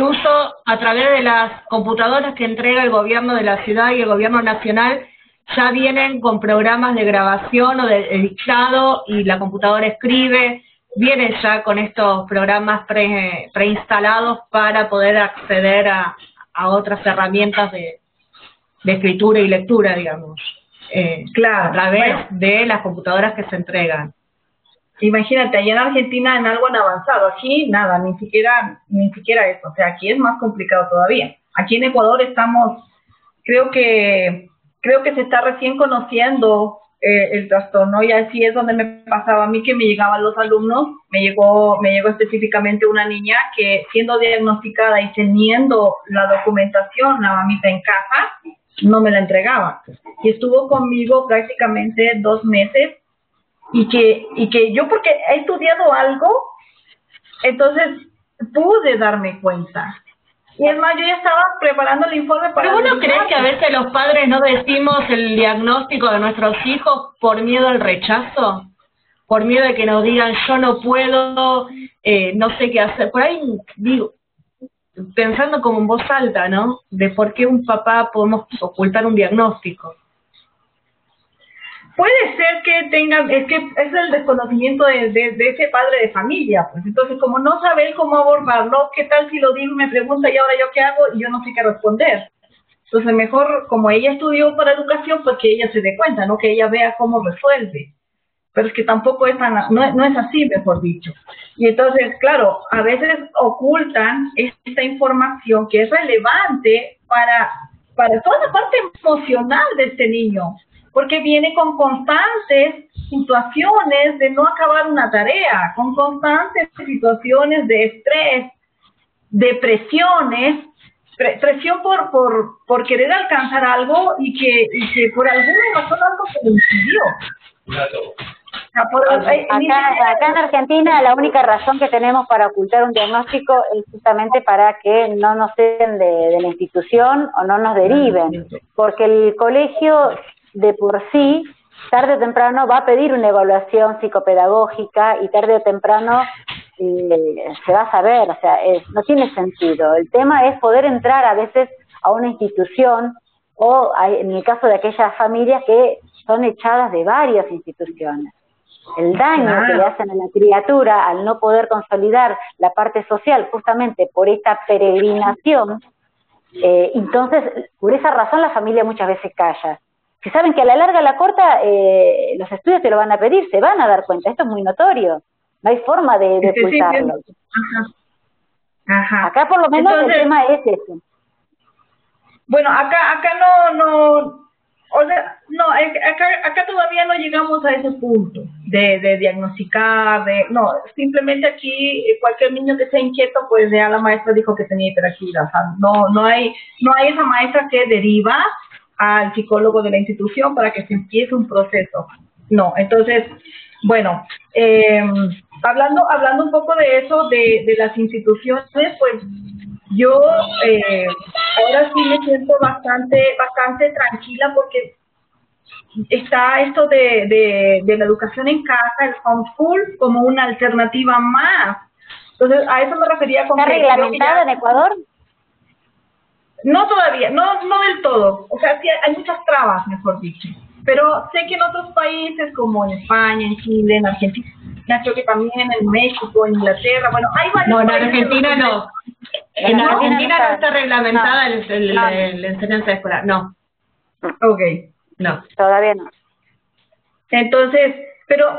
uso a través de las computadoras que entrega el gobierno de la ciudad y el gobierno nacional. Ya vienen con programas de grabación o de dictado y la computadora escribe, vienen ya con estos programas preinstalados para poder acceder a a otras herramientas de escritura y lectura, digamos, claro, a través de las computadoras que se entregan. Imagínate, allá en Argentina en algo han avanzado, aquí nada, ni siquiera eso, o sea, aquí es más complicado todavía. Aquí en Ecuador estamos, creo que se está recién conociendo el trastorno, y así es donde me pasaba a mí, que me llegaban los alumnos, me llegó específicamente una niña que, siendo diagnosticada y teniendo la documentación, la mamita en casa, no me la entregaba, y estuvo conmigo prácticamente 2 meses, y que yo, porque he estudiado algo, entonces pude darme cuenta. Y es más, yo ya estaba preparando el informe para... ¿Pero vos no crees que a veces los padres no decimos el diagnóstico de nuestros hijos por miedo al rechazo? Por miedo de que nos digan, yo no puedo, no sé qué hacer. Por ahí, digo, pensando como en voz alta, ¿no? De por qué un papá podemos ocultar un diagnóstico. Puede ser que tengan, es que es el desconocimiento de ese padre de familia, pues entonces como no sabe él cómo abordarlo, ¿qué tal si lo digo y me pregunta y ahora yo qué hago y yo no sé qué responder? Entonces mejor, como ella estudió para educación, pues que ella se dé cuenta, ¿no? Que ella vea cómo resuelve. Pero es que tampoco es no es así, mejor dicho. Y entonces, claro, a veces ocultan esta información que es relevante para toda la parte emocional de este niño, porque viene con constantes situaciones de no acabar una tarea, con constantes situaciones de estrés, depresiones, presión por querer alcanzar algo y que por alguna razón algo se le impidió. Acá en Argentina la única razón que tenemos para ocultar un diagnóstico es justamente para que no nos den de la institución o no nos deriven, porque el colegio de por sí, tarde o temprano va a pedir una evaluación psicopedagógica y tarde o temprano se va a saber, o sea, no tiene sentido. El tema es poder entrar a veces a una institución o en el caso de aquellas familias que son echadas de varias instituciones. El daño que le hacen a la criatura al no poder consolidar la parte social justamente por esta peregrinación, entonces por esa razón la familia muchas veces calla. Si saben que a la larga, a la corta, los estudios te lo van a pedir, se van a dar cuenta, esto es muy notorio, no hay forma de ocultarlo. Ajá. Acá por lo menos entonces, el tema es ese. Bueno, acá no, o sea, no, acá todavía no llegamos a ese punto de diagnosticar, no, simplemente aquí cualquier niño que sea inquieto, pues ya la maestra dijo que tenía hiperactividad, o sea, no hay esa maestra que deriva al psicólogo de la institución para que se empiece un proceso. No, entonces, bueno, hablando un poco de eso, de las instituciones, pues yo ahora sí me siento bastante tranquila porque está esto de la educación en casa, el homeschool, como una alternativa más. Entonces, a eso me refería con... ¿Está reglamentada en Ecuador? No todavía, no del todo. O sea, sí hay muchas trabas, mejor dicho. Pero sé que en otros países, como en España, en Chile, en Argentina, creo que también en México, en Inglaterra, bueno, hay varios No, en países Argentina no. En Argentina no está reglamentada la enseñanza escolar, no. Ok. No. Todavía no. Entonces, pero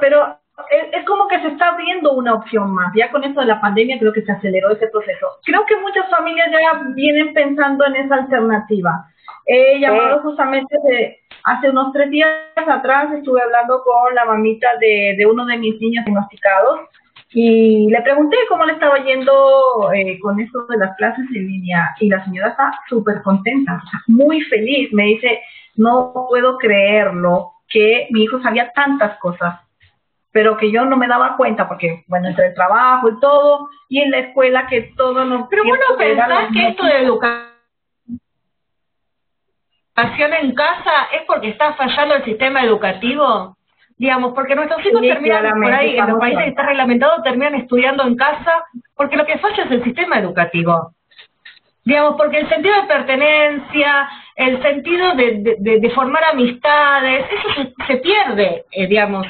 es como que se está abriendo una opción más. Ya con esto de la pandemia creo que se aceleró ese proceso. Creo que muchas familias ya vienen pensando en esa alternativa. He llamado justamente hace unos 3 días atrás, estuve hablando con la mamita de uno de mis niños diagnosticados y le pregunté cómo le estaba yendo con esto de las clases en línea, y la señora está súper contenta, muy feliz. Me dice, no puedo creerlo, que mi hijo sabía tantas cosas, pero que yo no me daba cuenta porque, bueno, entre el trabajo y todo, y en la escuela que todo no... Pero bueno, ¿pensás que esto de educación en casa es porque está fallando el sistema educativo? Digamos, porque nuestros hijos terminan por ahí, en los países que está reglamentado, terminan estudiando en casa, porque lo que falla es el sistema educativo. Digamos, porque el sentido de pertenencia, el sentido de formar amistades, eso se pierde, digamos,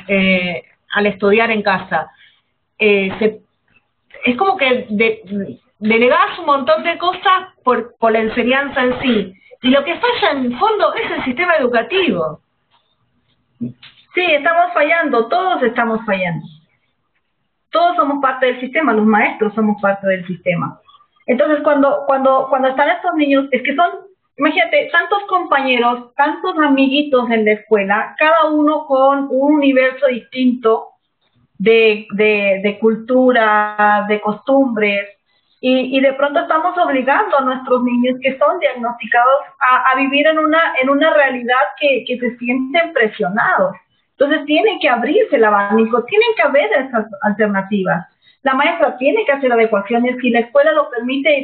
al estudiar en casa. Es como que delegás un montón de cosas por la enseñanza en sí. Y lo que falla en fondo es el sistema educativo. Sí, estamos fallando, todos estamos fallando. Todos somos parte del sistema, los maestros somos parte del sistema. Entonces, cuando están estos niños, es que son, imagínate, tantos compañeros, tantos amiguitos en la escuela, cada uno con un universo distinto de cultura, de costumbres, y de pronto estamos obligando a nuestros niños que son diagnosticados a vivir en una realidad que se sienten presionados. Entonces tienen que abrirse el abanico, tienen que haber esas alternativas. La maestra tiene que hacer adecuaciones, si la escuela lo permite y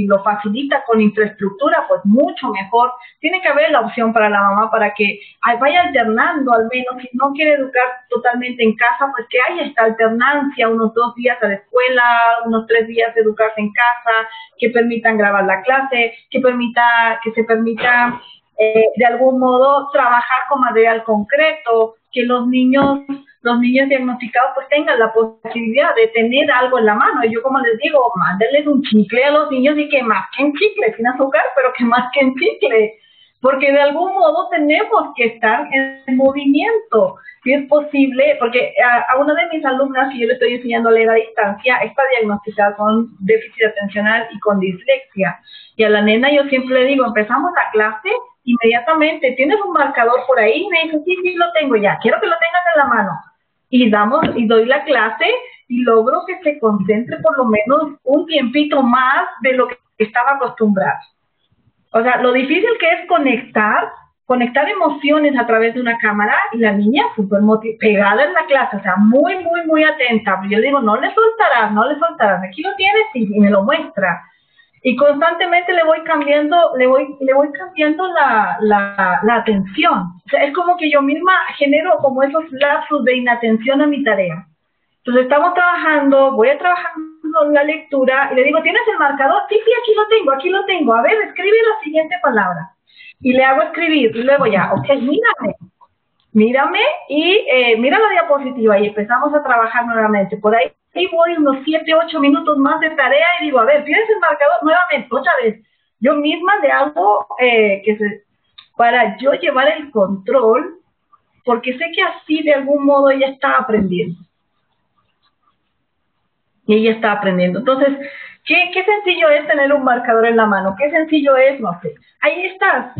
lo facilita con infraestructura, pues mucho mejor. Tiene que haber la opción para la mamá para que vaya alternando al menos, si no quiere educar totalmente en casa, pues que haya esta alternancia, unos 2 días a la escuela, unos 3 días de educarse en casa, que permitan grabar la clase, que se permita de algún modo trabajar con material concreto, que los niños diagnosticados pues tengan la posibilidad de tener algo en la mano. Y yo, como les digo, mándenles un chicle a los niños y que masquen chicle, sin azúcar, pero que masquen chicle, porque de algún modo tenemos que estar en movimiento, si es posible, porque a una de mis alumnas, que yo le estoy enseñando a leer a distancia, está diagnosticada con déficit atencional y con dislexia, y a la nena yo siempre le digo, empezamos la clase, inmediatamente, ¿tienes un marcador por ahí? Me dice, sí, lo tengo ya, quiero que lo tengas en la mano. Y doy la clase y logro que se concentre por lo menos un tiempito más de lo que estaba acostumbrada. O sea, lo difícil que es conectar emociones a través de una cámara, y la niña súper pegada en la clase, o sea, muy, muy, muy atenta. Yo le digo, no le soltarás, aquí lo tienes y me lo muestra. Y constantemente le voy cambiando la atención. O sea, es como que yo misma genero como esos lapsos de inatención a mi tarea. Entonces estamos trabajando, voy a trabajar en la lectura y le digo, ¿tienes el marcador? Sí, aquí lo tengo. A ver, escribe la siguiente palabra. Y le hago escribir y luego ya, ok, mírame y mira la diapositiva y empezamos a trabajar nuevamente. Por ahí voy unos 7, 8 minutos más de tarea y digo, a ver, ¿tienes el marcador? Nuevamente, otra vez. Yo misma le hago para yo llevar el control, porque sé que así de algún modo ella está aprendiendo. Y ella está aprendiendo. Entonces, ¿qué sencillo es tener un marcador en la mano? ¿Qué sencillo es? No sé. Ahí estás.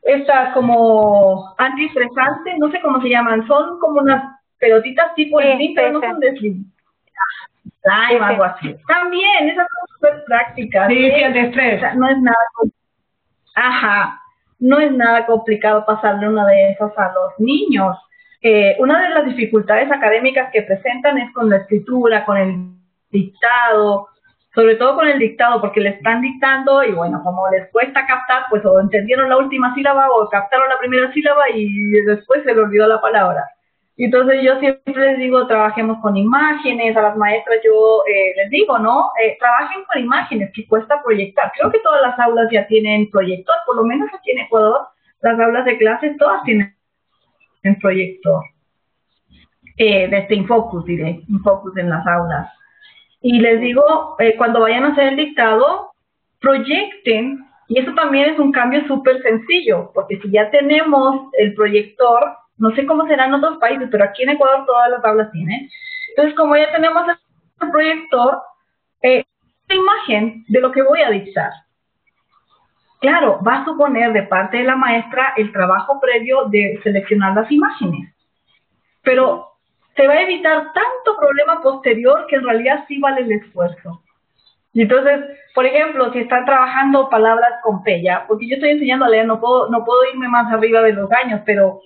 Estas como antiestresantes, no sé cómo se llaman, son como unas pelotitas tipo slime, pero no son de slime. Algo así. También, esas son súper prácticas. Sí, antiestrés. O sea, no es nada. No es nada complicado pasarle una de esas a los niños. Una de las dificultades académicas que presentan es con la escritura, con el dictado, sobre todo con el dictado, porque le están dictando y bueno, como les cuesta captar, pues o entendieron la última sílaba o captaron la primera sílaba y después se le olvidó la palabra. Entonces yo siempre les digo, trabajemos con imágenes, a las maestras yo les digo, ¿no? Trabajen con imágenes, que cuesta proyectar. Creo que todas las aulas ya tienen proyector, por lo menos aquí en Ecuador, las aulas de clases todas tienen proyector. Infocus en las aulas. Y les digo, cuando vayan a hacer el dictado, proyecten, y eso también es un cambio súper sencillo, porque si ya tenemos el proyector, no sé cómo será en otros países, pero aquí en Ecuador todas las aulas tienen. Entonces, como ya tenemos el proyector, la imagen de lo que voy a dictar. Claro, va a suponer de parte de la maestra el trabajo previo de seleccionar las imágenes, pero se va a evitar tanto problema posterior que en realidad sí vale el esfuerzo. Y entonces, por ejemplo, si están trabajando palabras con P, ya, porque yo estoy enseñando a leer, no puedo irme más arriba de los años, pero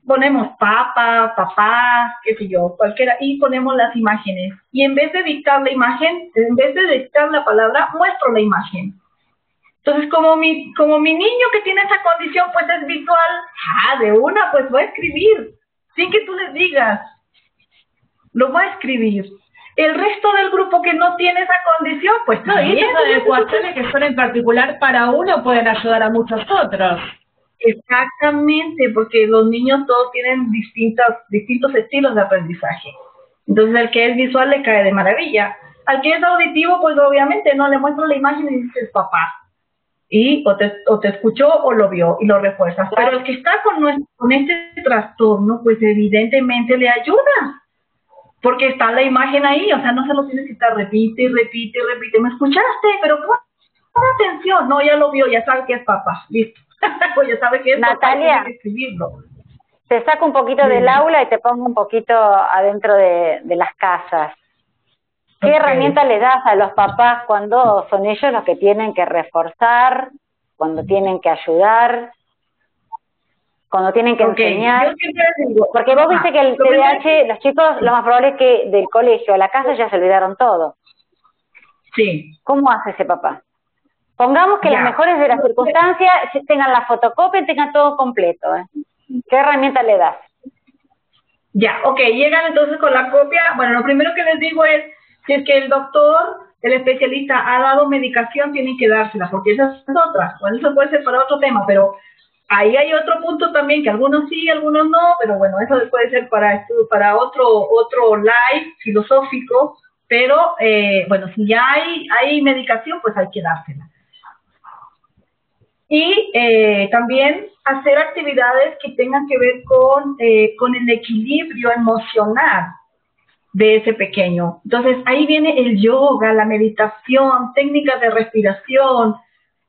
ponemos papá, qué sé yo, cualquiera, y ponemos las imágenes. Y en vez de dictar la imagen, en vez de dictar la palabra, muestro la imagen. Entonces, como mi niño que tiene esa condición, pues es visual, de una, pues va a escribir, sin que tú les digas, lo va a escribir. El resto del grupo que no tiene esa condición, pues no, y esas adecuaciones que son en particular para uno pueden ayudar a muchos otros. Exactamente, porque los niños todos tienen distintos estilos de aprendizaje. Entonces, el que es visual le cae de maravilla. Al que es auditivo, pues obviamente no le muestro la imagen y dices papá. Y o te escuchó o lo vio y lo refuerzas. Pero el que está con este trastorno, pues evidentemente le ayuda. Porque está la imagen ahí, o sea, no se lo tienes que estar repite. ¿Me escuchaste? Pero pon atención. No, ya lo vio, ya sabe que es papá. Listo. Pues ya sabe que es Natalia, papá y tiene que escribirlo. Te saco un poquito del aula y te pongo un poquito adentro de las casas. ¿Qué herramienta le das a los papás cuando son ellos los que tienen que reforzar, cuando tienen que ayudar, cuando tienen que enseñar? Yo siempre digo, porque vos viste que el TDAH, los chicos, lo más probable es que del colegio a la casa ya se olvidaron todo. Sí. ¿Cómo hace ese papá? Pongamos que las mejores de las circunstancias tengan la fotocopia y tengan todo completo. ¿Qué herramienta le das? Ya, llegan entonces con la copia. Bueno, lo primero que les digo es, si es que el doctor, el especialista ha dado medicación, tienen que dársela, porque esa es otra. Bueno, eso puede ser para otro tema, pero ahí hay otro punto también, que algunos sí, algunos no, pero bueno, eso puede ser para otro live filosófico, pero bueno, si ya hay medicación, pues hay que dársela. Y también hacer actividades que tengan que ver con el equilibrio emocional de ese pequeño. Entonces, ahí viene el yoga, la meditación, técnicas de respiración.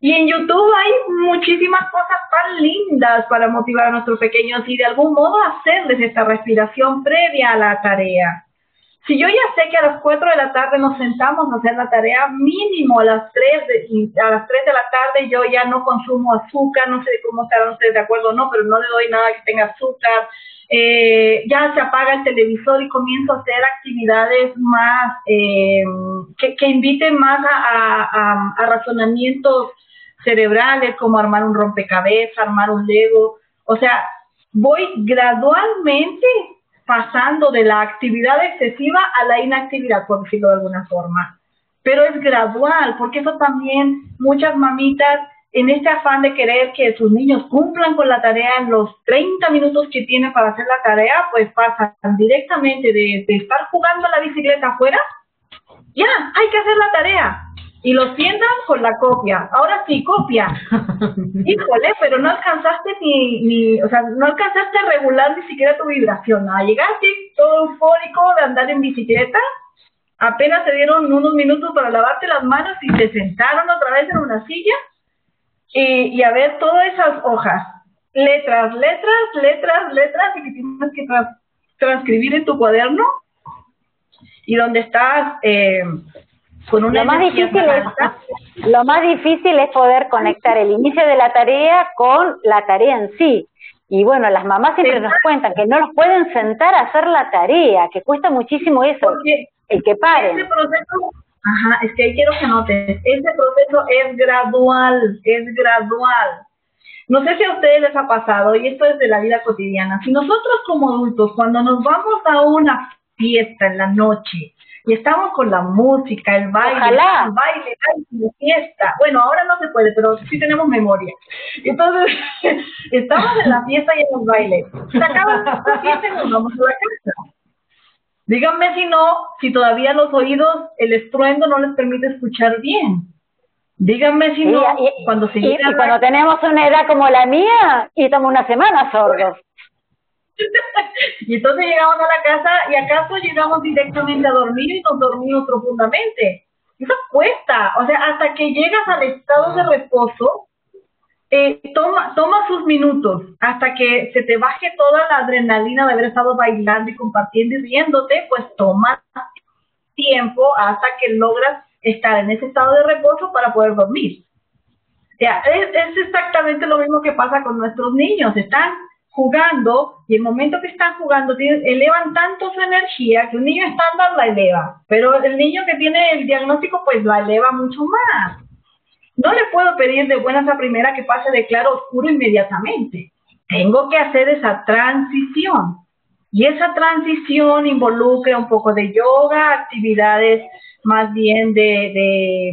Y en YouTube hay muchísimas cosas tan lindas para motivar a nuestros pequeños y de algún modo hacerles esta respiración previa a la tarea. Si yo ya sé que a las 4 de la tarde nos sentamos a hacer la tarea, mínimo a las 3 de la tarde yo ya no consumo azúcar, no sé cómo estarán ustedes de acuerdo o no, pero no le doy nada que tenga azúcar. Ya se apaga el televisor y comienzo a hacer actividades más que inviten más a razonamientos cerebrales, como armar un rompecabezas, armar un Lego. O sea, voy gradualmente pasando de la actividad excesiva a la inactividad, por decirlo de alguna forma. Pero es gradual, porque eso también muchas mamitas, en este afán de querer que sus niños cumplan con la tarea en los 30 minutos que tienen para hacer la tarea, pues pasan directamente de estar jugando a la bicicleta afuera, ya, hay que hacer la tarea. Y los sientan con la copia. Ahora sí, copia. Híjole, pero no alcanzaste no alcanzaste a regular ni siquiera tu vibración. Llegaste todo eufórico de andar en bicicleta, apenas te dieron unos minutos para lavarte las manos y te sentaron otra vez en una silla y a ver todas esas hojas, letras, y que tienes que transcribir en tu cuaderno y donde estás con una... Lo más difícil es poder conectar el inicio de la tarea con la tarea en sí. Y bueno, las mamás siempre nos cuentan que no los pueden sentar a hacer la tarea, que cuesta muchísimo eso, porque el que paren. Ese proceso, es que ahí quiero que notes, ese proceso es gradual. No sé si a ustedes les ha pasado, y esto es de la vida cotidiana, si nosotros como adultos, cuando nos vamos a una fiesta en la noche, y estamos con la música, el baile, ¡ojalá! El baile, la fiesta. Bueno, ahora no se puede, pero sí tenemos memoria. Entonces, estamos en la fiesta y en el baile. Se acaba la fiesta y nos vamos a la casa. Díganme si todavía los oídos, el estruendo no les permite escuchar bien. Díganme si no, cuando se llega... Y cuando tenemos una edad como la mía, y estamos una semana sordos. Y entonces llegamos a la casa y acaso llegamos directamente a dormir y nos dormimos profundamente. Eso cuesta, o sea, hasta que llegas al estado de reposo, toma sus minutos, hasta que se te baje toda la adrenalina de haber estado bailando y compartiendo y riéndote, pues toma tiempo hasta que logras estar en ese estado de reposo para poder dormir. O sea, es exactamente lo mismo que pasa con nuestros niños, están jugando, y el momento que están jugando elevan tanto su energía que un niño estándar la eleva, pero el niño que tiene el diagnóstico pues la eleva mucho más. No le puedo pedir de buenas a primera que pase de claro a oscuro inmediatamente. Tengo que hacer esa transición, y esa transición involucra un poco de yoga, actividades más bien de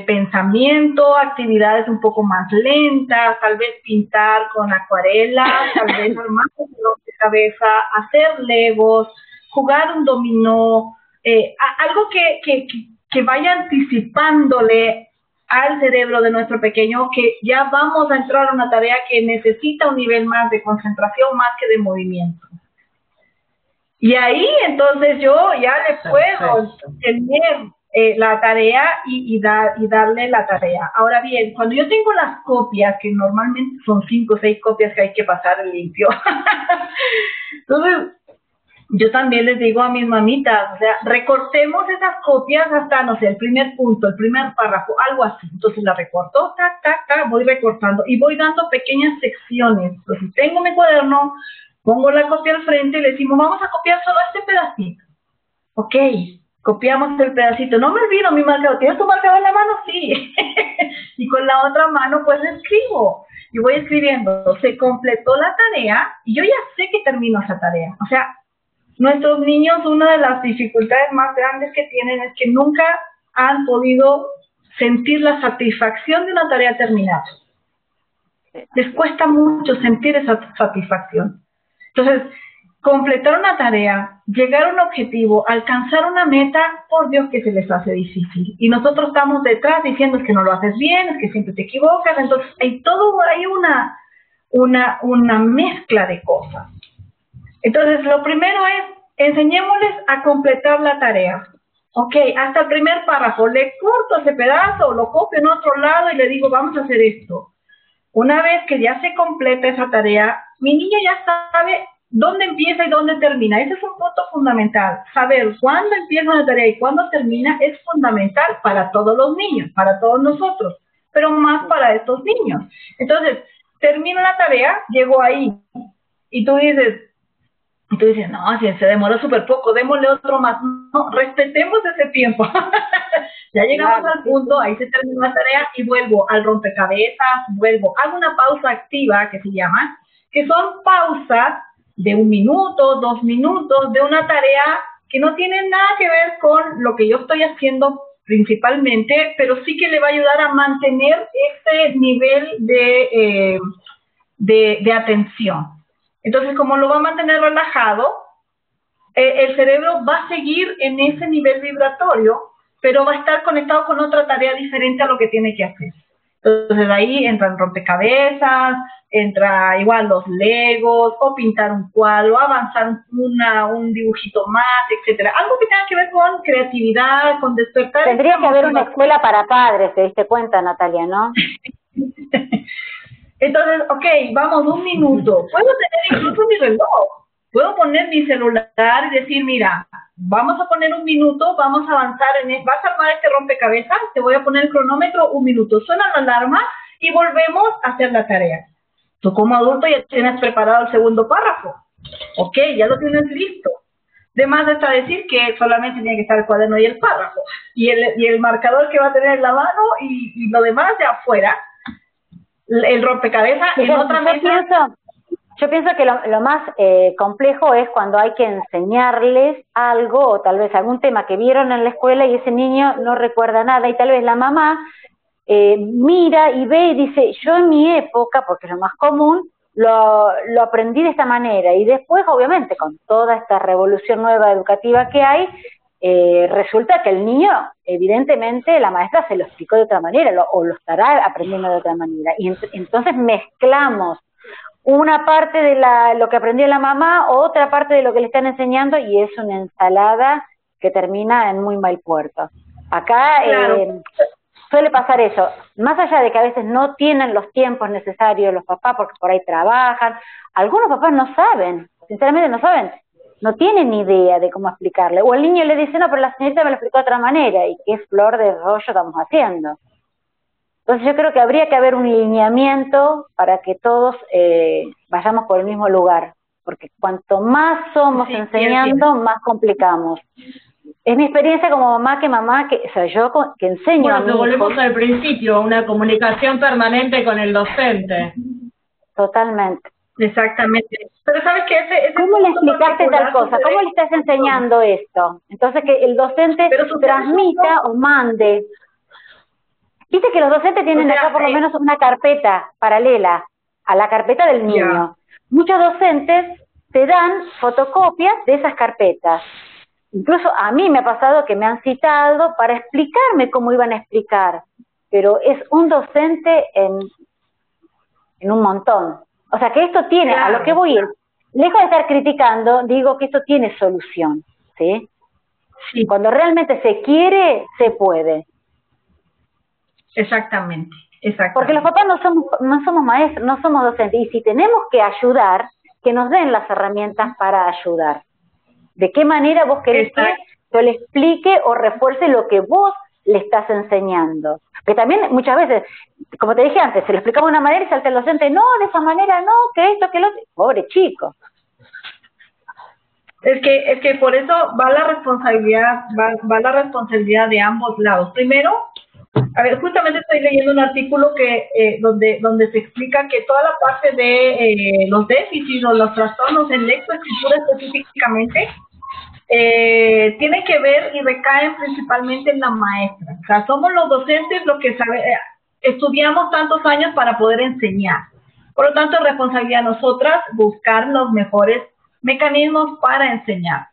pensamiento, actividades un poco más lentas, tal vez pintar con acuarela, tal vez armar un rompecabezas, hacer legos, jugar un dominó, algo que vaya anticipándole al cerebro de nuestro pequeño que ya vamos a entrar a una tarea que necesita un nivel más de concentración más que de movimiento. Y ahí entonces yo ya le puedo tener la tarea y darle la tarea. Ahora bien, cuando yo tengo las copias, que normalmente son 5 o 6 copias que hay que pasar limpio, entonces yo también les digo a mis mamitas, o sea, recortemos esas copias hasta, no sé, el primer punto, el primer párrafo, algo así. Entonces la recorto, voy recortando y voy dando pequeñas secciones. Entonces tengo mi cuaderno, pongo la copia al frente y le decimos, vamos a copiar solo este pedacito. Ok, copiamos el pedacito. No me olvido mi marcador. ¿Tienes tu marcador en la mano? Sí. Y con la otra mano pues escribo. Y voy escribiendo. Se completó la tarea y yo ya sé que termino esa tarea. O sea, nuestros niños, una de las dificultades más grandes que tienen es que nunca han podido sentir la satisfacción de una tarea terminada. Les cuesta mucho sentir esa satisfacción. Entonces, completar una tarea, llegar a un objetivo, alcanzar una meta, por Dios que se les hace difícil. Y nosotros estamos detrás diciendo es que no lo haces bien, es que siempre te equivocas. Entonces, hay una mezcla de cosas. Entonces, lo primero es, enseñémosles a completar la tarea. Ok, hasta el primer párrafo, le corto ese pedazo, lo copio en otro lado y le digo, vamos a hacer esto. Una vez que ya se completa esa tarea, mi niño ya sabe dónde empieza y dónde termina. Ese es un punto fundamental. Saber cuándo empieza una tarea y cuándo termina es fundamental para todos los niños, para todos nosotros, pero más para estos niños. Entonces, termino la tarea, llego ahí y tú dices, no, si se demoró súper poco, démosle otro más. No, respetemos ese tiempo. Ya llegamos al punto, ahí se termina la tarea y vuelvo al rompecabezas, hago una pausa activa que se llama, que son pausas de 1 minuto, 2 minutos, de una tarea que no tiene nada que ver con lo que yo estoy haciendo principalmente, pero sí que le va a ayudar a mantener ese nivel de atención. Entonces, como lo va a mantener relajado, el cerebro va a seguir en ese nivel vibratorio, pero va a estar conectado con otra tarea diferente a lo que tiene que hacer. Entonces, ahí entran rompecabezas, entra igual los legos, o pintar un cuadro, avanzar un dibujito más, etcétera. Algo que tenga que ver con creatividad, con despertar. Tendría que haber una escuela para padres, ¿te diste cuenta, Natalia, no? Entonces, ok, vamos, 1 minuto. Puedo tener incluso mi reloj. Puedo poner mi celular y decir, mira, vamos a poner 1 minuto, vamos a avanzar vas a armar este rompecabezas, te voy a poner el cronómetro, 1 minuto. Suena la alarma y volvemos a hacer la tarea. Tú como adulto ya tienes preparado el segundo párrafo. Ok, ya lo tienes listo. De más está decir que solamente tiene que estar el cuaderno y el párrafo. Y el marcador que va a tener en la mano y lo demás de afuera. El rompecabezas en otra mesa. Yo pienso que lo más complejo es cuando hay que enseñarles algo o tal vez algún tema que vieron en la escuela y ese niño no recuerda nada y tal vez la mamá mira y ve y dice, yo en mi época, porque es lo más común, lo aprendí de esta manera y después obviamente con toda esta revolución nueva educativa que hay, resulta que el niño, evidentemente, la maestra se lo explicó de otra manera o lo estará aprendiendo de otra manera. Y entonces mezclamos una parte de lo que aprendió la mamá, otra parte de lo que le están enseñando y es una ensalada que termina en muy mal puerto. Acá claro. Suele pasar eso. Más allá de que a veces no tienen los tiempos necesarios los papás porque por ahí trabajan, algunos papás no saben, sinceramente no saben. No tienen ni idea de cómo explicarle. O el niño le dice, no, pero la señorita me lo explicó de otra manera. ¿Y qué flor de rollo estamos haciendo? Entonces yo creo que habría que haber un lineamiento para que todos vayamos por el mismo lugar. Porque cuanto más somos enseñando, más complicamos. Es mi experiencia como mamá, o sea, yo que enseño a mi hijo. Volvemos al principio, una comunicación permanente con el docente. Totalmente. Exactamente. Pero ¿sabes qué? ¿Cómo le explicaste tal cosa? ¿Cómo le estás enseñando esto? Entonces que el docente transmita o mande. Viste que los docentes tienen acá por lo menos una carpeta paralela a la carpeta del niño. Muchos docentes te dan fotocopias de esas carpetas. incluso a mí me ha pasado que me han citado para explicarme cómo iban a explicar, pero es un docente en un montón. O sea que esto tiene, a lo que voy es, lejos de estar criticando, digo que esto tiene solución, ¿sí? Sí. Cuando realmente se quiere, se puede. Exactamente. Porque los papás no somos maestros, no somos docentes, y si tenemos que ayudar, que nos den las herramientas para ayudar. ¿De qué manera vos querés que yo le explique o refuerce lo que vos le estás enseñando? Que también muchas veces, como te dije antes, se lo explicamos de una manera y salta el docente, no, de esa manera no, que esto, que lo otro. Pobre chico. Es que por eso va la responsabilidad de ambos lados. Primero, a ver, justamente estoy leyendo un artículo que donde se explica que toda la parte de los déficits o los trastornos en lectoescritura específicamente tienen que ver y recaen principalmente en la maestra. O sea, somos los docentes los que estudiamos tantos años para poder enseñar. Por lo tanto, es responsabilidad de nosotras buscar los mejores mecanismos para enseñar.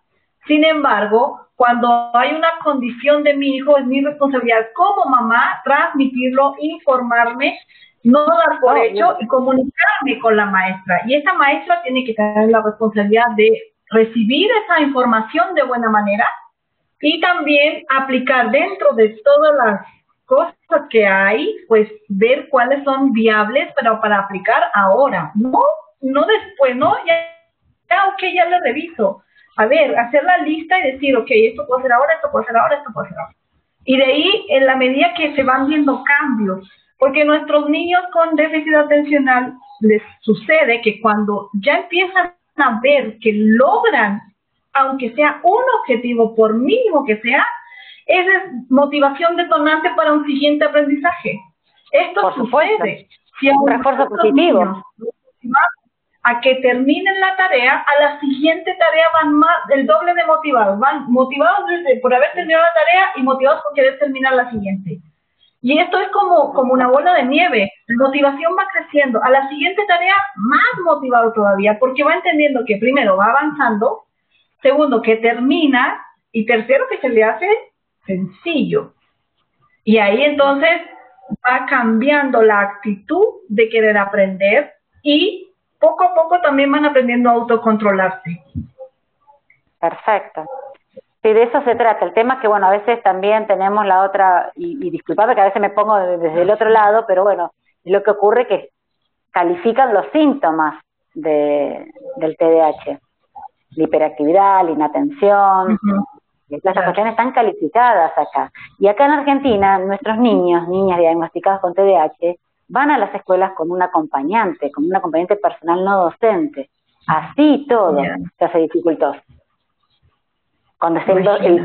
Sin embargo, cuando hay una condición de mi hijo, es mi responsabilidad como mamá transmitirlo, informarme, no dar por hecho y comunicarme con la maestra. Y esa maestra tiene que tener la responsabilidad de recibir esa información de buena manera y también aplicar dentro de todas las cosas que hay, pues ver cuáles son viables, pero para aplicar ahora, no después, ya le reviso. A ver, hacer la lista y decir, ok, esto puedo hacer ahora, esto puedo hacer ahora, esto puedo hacer ahora. Y de ahí, en la medida que se van viendo cambios, porque nuestros niños con déficit atencional les sucede que cuando ya empiezan a ver que logran, aunque sea un objetivo, por mínimo que sea, esa es motivación detonante para un siguiente aprendizaje. Esto sucede. Si un refuerzo positivo. A que terminen la tarea, a la siguiente tarea van más, el doble de motivados, van motivados por haber terminado la tarea y motivados por querer terminar la siguiente. Y esto es como una bola de nieve, la motivación va creciendo, a la siguiente tarea más motivado todavía, porque va entendiendo que primero va avanzando, segundo que termina, y tercero que se le hace sencillo. Y ahí entonces va cambiando la actitud de querer aprender y poco a poco también van aprendiendo a autocontrolarse. Perfecto. Sí, de eso se trata. El tema es que, bueno, a veces también tenemos la otra, y disculpame que a veces me pongo desde el otro lado, pero bueno, lo que ocurre es que califican los síntomas del TDAH. La hiperactividad, la inatención, las cuestiones están calificadas acá. Y acá en Argentina, nuestros niñas diagnosticados con TDAH, van a las escuelas con un acompañante personal no docente. Así todo se hace dificultoso. Cuando es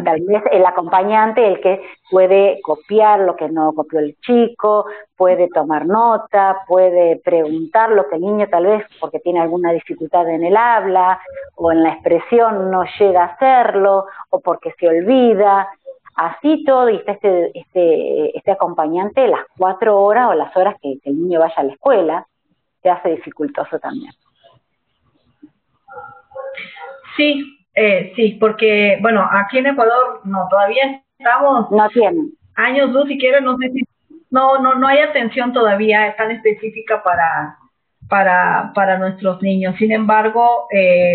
tal vez el acompañante el que puede copiar lo que no copió el chico, puede tomar nota, puede preguntar lo que el niño tal vez porque tiene alguna dificultad en el habla o en la expresión no llega a hacerlo o porque se olvida. Así todo, y está este acompañante las 4 horas o las horas que el niño vaya a la escuela, se hace dificultoso también. Sí, porque, bueno, aquí en Ecuador todavía estamos... No tienen. Años luz, si quieren, no sé si... No hay atención todavía tan específica para nuestros niños. Sin embargo,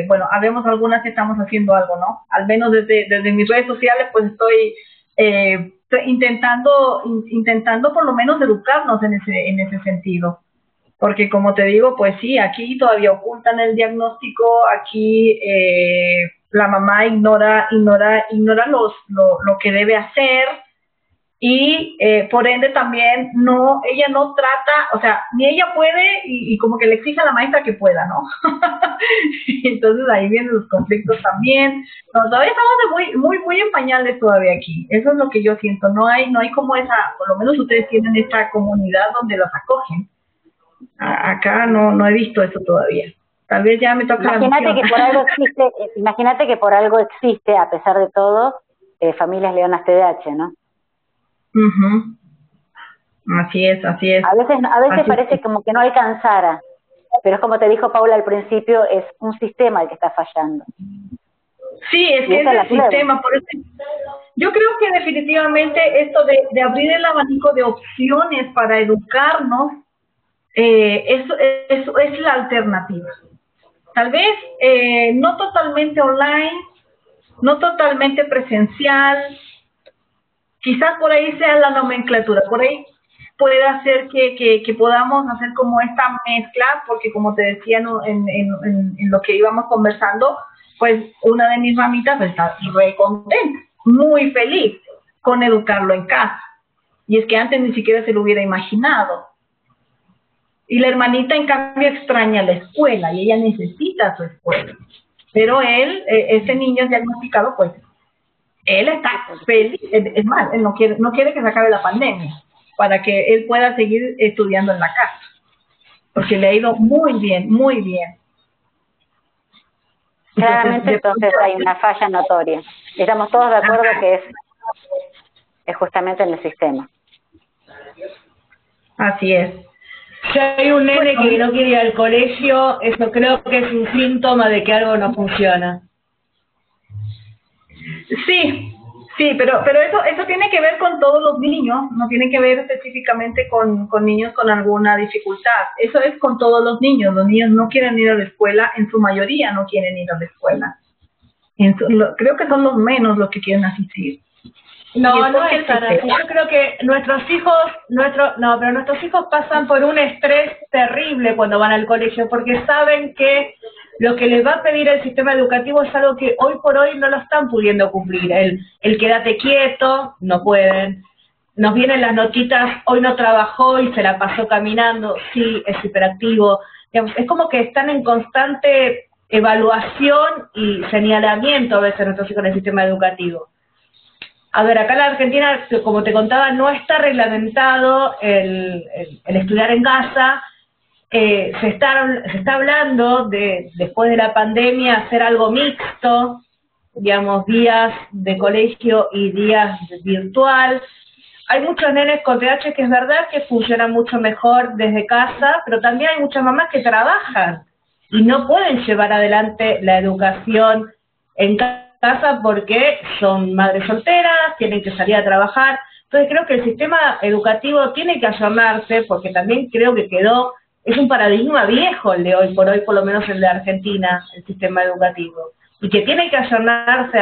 bueno, habemos algunas que estamos haciendo algo, ¿no? Al menos desde mis redes sociales, pues estoy intentando por lo menos educarnos en ese sentido. Porque como te digo, pues sí, aquí todavía ocultan el diagnóstico, aquí la mamá ignora lo que debe hacer y por ende también ella no trata, o sea, ni ella puede y como que le exige a la maestra que pueda, ¿no? Entonces ahí vienen los conflictos también. Todavía estamos muy en pañales todavía aquí, eso es lo que yo siento, no hay como por lo menos ustedes tienen esta comunidad donde los acogen. Acá no he visto eso todavía. Tal vez ya me toca Imagínate que por algo existe, a pesar de todo, Familias Leonas TDAH, ¿no? Así es. A veces así parece como que no alcanzara, pero es como te dijo Paula al principio, es un sistema el que está fallando. Sí, es que es el sistema, por eso yo creo que definitivamente esto de abrir el abanico de opciones para educarnos, eso es la alternativa. Tal vez no totalmente online, no totalmente presencial, quizás por ahí sea la nomenclatura, por ahí puede ser que podamos hacer como esta mezcla, porque como te decía en lo que íbamos conversando, pues una de mis mamitas está re contenta, muy feliz con educarlo en casa. Y es que antes ni siquiera se lo hubiera imaginado. Y la hermanita, en cambio, extraña la escuela y ella necesita su escuela. Pero él, ese niño diagnosticado, pues, él está feliz. Es más, él no quiere que se acabe la pandemia para que él pueda seguir estudiando en la casa. Porque le ha ido muy bien, muy bien. Claramente entonces hay una falla notoria. Estamos todos de acuerdo que es justamente en el sistema. Así es. Si hay un nene que no quiere ir al colegio, eso creo que es un síntoma de que algo no funciona. Sí, pero eso tiene que ver con todos los niños, no tiene que ver específicamente con niños con alguna dificultad. Eso es con todos los niños no quieren ir a la escuela, en su mayoría no quieren ir a la escuela. Creo que son los menos los que quieren asistir. No es tan así. Yo creo que nuestros hijos pasan por un estrés terrible cuando van al colegio, porque saben que lo que les va a pedir el sistema educativo es algo que hoy por hoy no lo están pudiendo cumplir. El quédate quieto, no pueden. Nos vienen las notitas, hoy no trabajó y se la pasó caminando, sí, es hiperactivo. Digamos, es como que están en constante evaluación y señalamiento a veces nuestros hijos en el sistema educativo. A ver, acá en la Argentina, como te contaba, no está reglamentado el estudiar en casa. Se está hablando de, después de la pandemia, hacer algo mixto, digamos, días de colegio y días virtual. Hay muchos nenes con TDAH que es verdad que funcionan mucho mejor desde casa, pero también hay muchas mamás que trabajan y no pueden llevar adelante la educación en casa porque son madres solteras, tienen que salir a trabajar. Entonces creo que el sistema educativo tiene que ayornarse, porque también creo que es un paradigma viejo el de hoy por hoy, por lo menos el de Argentina, el sistema educativo, y que tiene que ayornarse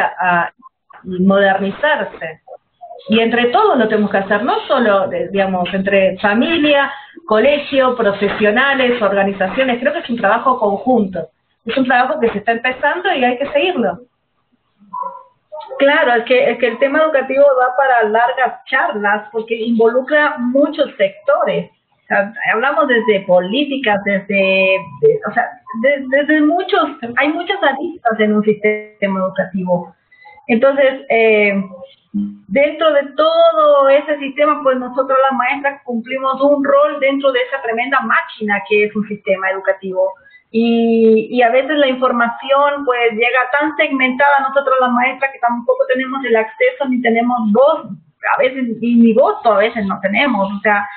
y modernizarse. Y entre todos lo tenemos que hacer, no solo, digamos, entre familia, colegio, profesionales, organizaciones. Creo que es un trabajo conjunto, es un trabajo que se está empezando y hay que seguirlo. Claro, es que el tema educativo da para largas charlas porque involucra muchos sectores. O sea, hablamos desde políticas, desde hay muchas aristas en un sistema educativo. Entonces, dentro de todo ese sistema, pues nosotros las maestras cumplimos un rol dentro de esa tremenda máquina que es un sistema educativo. Y a veces la información pues llega tan segmentada a nosotros las maestras que tampoco tenemos el acceso ni tenemos voz, a veces ni voto a veces no tenemos, o sea,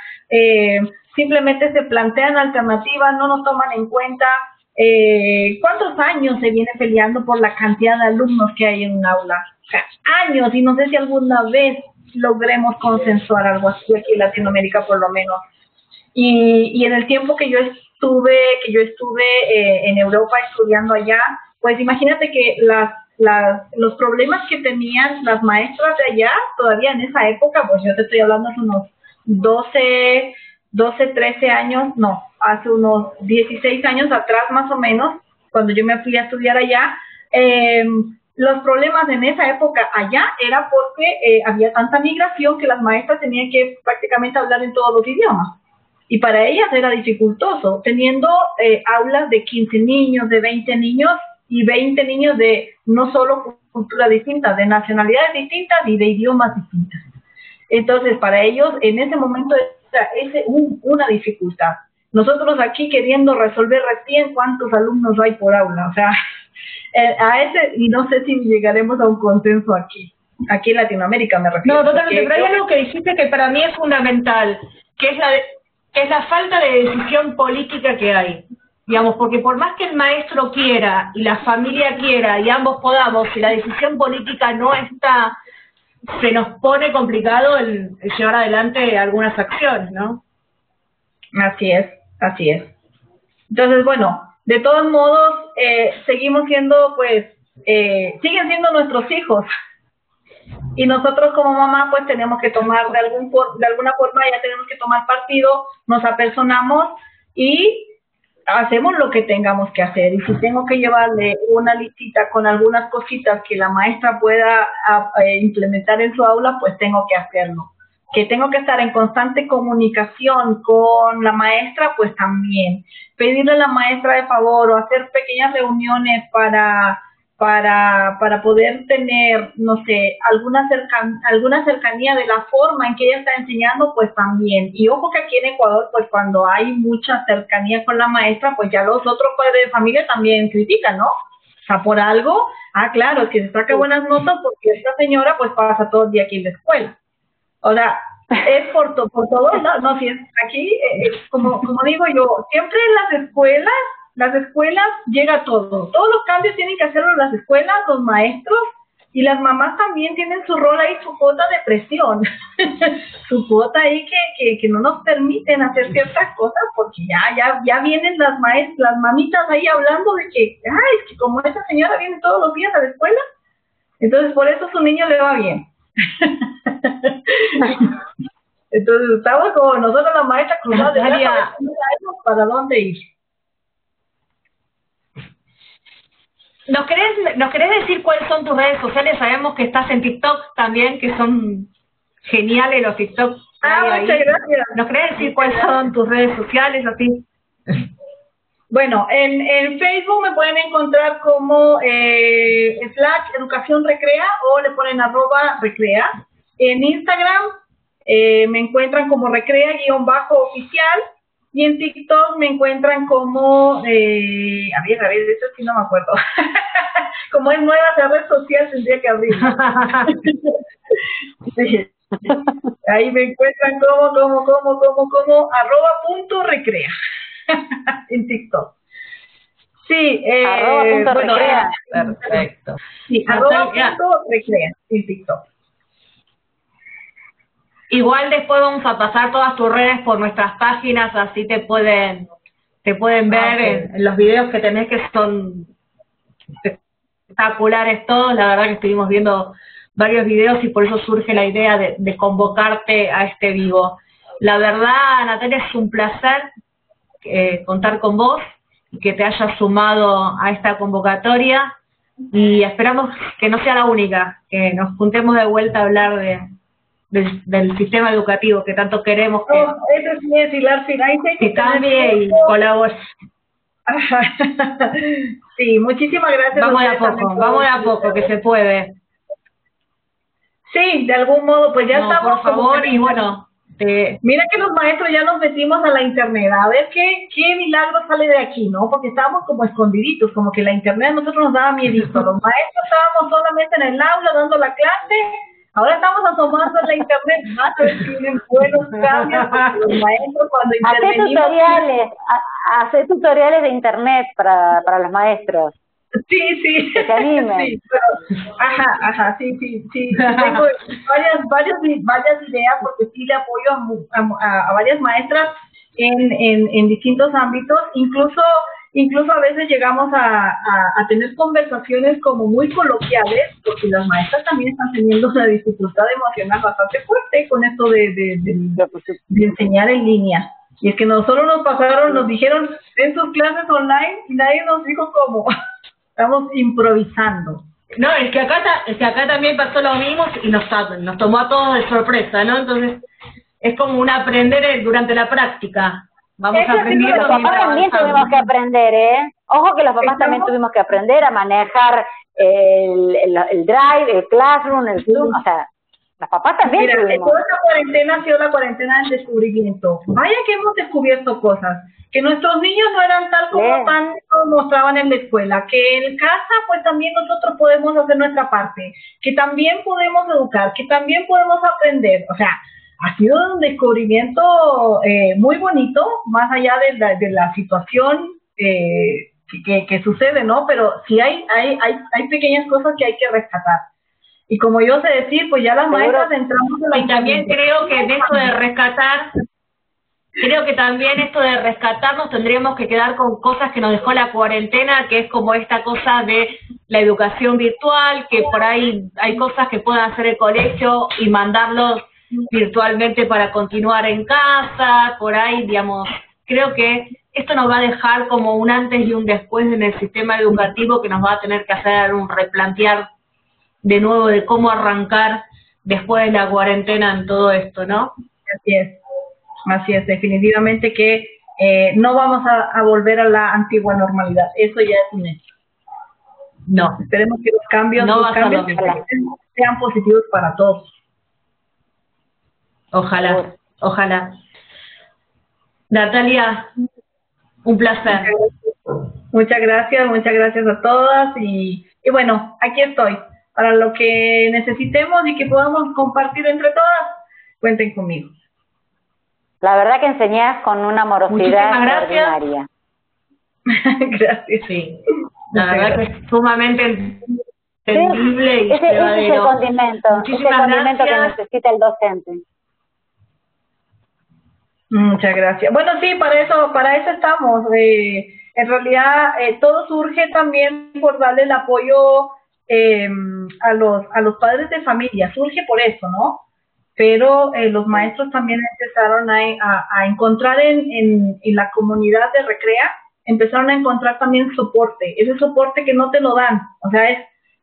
simplemente se plantean alternativas, no nos toman en cuenta cuántos años se viene peleando por la cantidad de alumnos que hay en un aula, o sea, años, y no sé si alguna vez logremos consensuar algo así aquí en Latinoamérica por lo menos. Y en el tiempo que yo estuve en Europa estudiando allá, pues imagínate que los problemas que tenían las maestras de allá, todavía en esa época, pues yo te estoy hablando hace unos 13 años, no, hace unos 16 años atrás más o menos, cuando yo me fui a estudiar allá, los problemas en esa época allá era porque había tanta migración que las maestras tenían que prácticamente hablar en todos los idiomas. Y para ellas era dificultoso, teniendo aulas de 15 niños, de 20 niños, y 20 niños de no solo culturas distintas, de nacionalidades distintas y de idiomas distintos. Entonces, para ellos, en ese momento, era una dificultad. Nosotros aquí queriendo resolver recién cuántos alumnos hay por aula, o sea, y no sé si llegaremos a un consenso aquí en Latinoamérica me refiero. No, totalmente, pero hay algo que dijiste que para mí es fundamental, que es la falta de decisión política que hay. digamos, porque por más que el maestro quiera y la familia quiera y ambos podamos, si la decisión política no está, se nos pone complicado el llevar adelante algunas acciones, ¿no? Así es, así es. Entonces, bueno, de todos modos, seguimos siendo, pues, siguen siendo nuestros hijos. Y nosotros como mamá, pues, tenemos que tomar, de alguna forma, ya tenemos que tomar partido, nos apersonamos y hacemos lo que tengamos que hacer. Y si tengo que llevarle una listita con algunas cositas que la maestra pueda implementar en su aula, pues tengo que hacerlo. Que tengo que estar en constante comunicación con la maestra, pues también. Pedirle a la maestra de favor o hacer pequeñas reuniones para poder tener, no sé, alguna cercanía de la forma en que ella está enseñando, pues también. Y ojo que aquí en Ecuador, pues cuando hay mucha cercanía con la maestra, pues ya los otros padres de familia también critican, ¿no? O sea, por algo, claro, es que se saca buenas notas porque esta señora pues pasa todo el día aquí en la escuela. O sea, es por todos lados, no, si es aquí, como digo yo, siempre en las escuelas llega todo. Todos los cambios tienen que hacerlo las escuelas, los maestros, y las mamás también tienen su rol ahí, su cuota de presión, su cuota ahí que no nos permiten hacer ciertas cosas, porque ya vienen las mamitas ahí hablando de que, es que como esa señora viene todos los días a la escuela, entonces por eso su niño le va bien. Entonces estamos como nosotros las maestras cruzadas de para dónde ir. ¿Nos querés decir cuáles son tus redes sociales? Sabemos que estás en TikTok también, que son geniales los TikTok. Muchas gracias. ¿Nos querés decir cuáles son tus redes sociales así? Bueno, en Facebook me pueden encontrar como /educación recrea o le ponen @recrea. En Instagram me encuentran como recrea_oficial y en TikTok me encuentran como, a ver, eso sí no me acuerdo. Como es nueva esa red social tendría que abrirla. Sí. Ahí me encuentran como @.recrea. En TikTok. Sí, @.recrea. Perfecto. Sí, @.recrea en TikTok. Igual después vamos a pasar todas tus redes por nuestras páginas, así te pueden ver en los videos que tenés, que son espectaculares todos. La verdad que estuvimos viendo varios videos y por eso surge la idea de convocarte a este vivo. La verdad, Natalia, es un placer contar con vos, que te hayas sumado a esta convocatoria y esperamos que no sea la única, que nos juntemos de vuelta a hablar del sistema educativo que tanto queremos eso sí es hilar que cambie y colabore. Sí, muchísimas gracias. Vamos de a poco, que se puede. Sí, de algún modo, pues ya estamos. Por favor, y bueno. Mira que los maestros ya nos metimos a la internet, a ver qué milagro sale de aquí, ¿no? Porque estábamos como escondiditos, como que la internet a nosotros nos daba miedito. Los maestros estábamos solamente en el aula dando la clase, ahora estamos asomando en la internet, más a ver si tienen buenos cambios, porque los maestros cuando intervenimos... Hacer tutoriales de internet para los maestros. Sí. Que se animen. Sí, pero, sí. Tengo varias ideas porque sí le apoyo a varias maestras en distintos ámbitos. Incluso a veces llegamos a tener conversaciones como muy coloquiales, porque las maestras también están teniendo una dificultad emocional bastante fuerte con esto de enseñar en línea. Y es que nosotros nos dijeron en sus clases online y nadie nos dijo cómo. Estamos improvisando. No, es que acá también pasó lo mismo y nos tomó a todos de sorpresa, ¿no? Entonces, es como un aprender durante la práctica. Vamos aprendiendo. Los papás también tuvimos que aprender, ¿eh? Ojo que los papás también tuvimos que aprender a manejar el Drive, el Classroom, el Zoom, o sea, los papás también tuvimos. Toda esta cuarentena ha sido la cuarentena del descubrimiento. Vaya que hemos descubierto cosas. Que nuestros niños no eran tal como mostraban en la escuela, que en casa pues también nosotros podemos hacer nuestra parte, que también podemos educar, que también podemos aprender. O sea, ha sido un descubrimiento muy bonito, más allá de la situación que sucede, ¿no? Pero sí hay pequeñas cosas que hay que rescatar. Y como yo sé decir, pues ya las maestras entramos en la... Y también creo que en esto de rescatar, creo que también esto de rescatarnos tendríamos que quedar con cosas que nos dejó la cuarentena, que es como esta cosa de la educación virtual, que por ahí hay cosas que puedan hacer el colegio y mandarlos virtualmente para continuar en casa, por ahí, digamos, creo que esto nos va a dejar como un antes y un después en el sistema educativo que nos va a tener que hacer un replantear de nuevo de cómo arrancar después de la cuarentena en todo esto, ¿no? Así es, definitivamente que no vamos a volver a la antigua normalidad, eso ya es un hecho. No. Esperemos que los cambios sean positivos para todos. Ojalá, ojalá. Natalia, un placer. Muchas gracias a todas y bueno, aquí estoy. Para lo que necesitemos y que podamos compartir entre todas, cuenten conmigo. La verdad que enseñás con una amorosidad extraordinaria. Gracias. Sí, la verdad que es sumamente entendible y ese es el condimento, que necesita el docente. Muchas gracias. Bueno, sí, para eso estamos. En realidad, todo surge también por darle el apoyo a los padres de familia. Surge por eso, ¿no? Pero los maestros también empezaron a encontrar en la comunidad de Recrea, empezaron a encontrar también soporte, ese soporte que no te lo dan. O sea,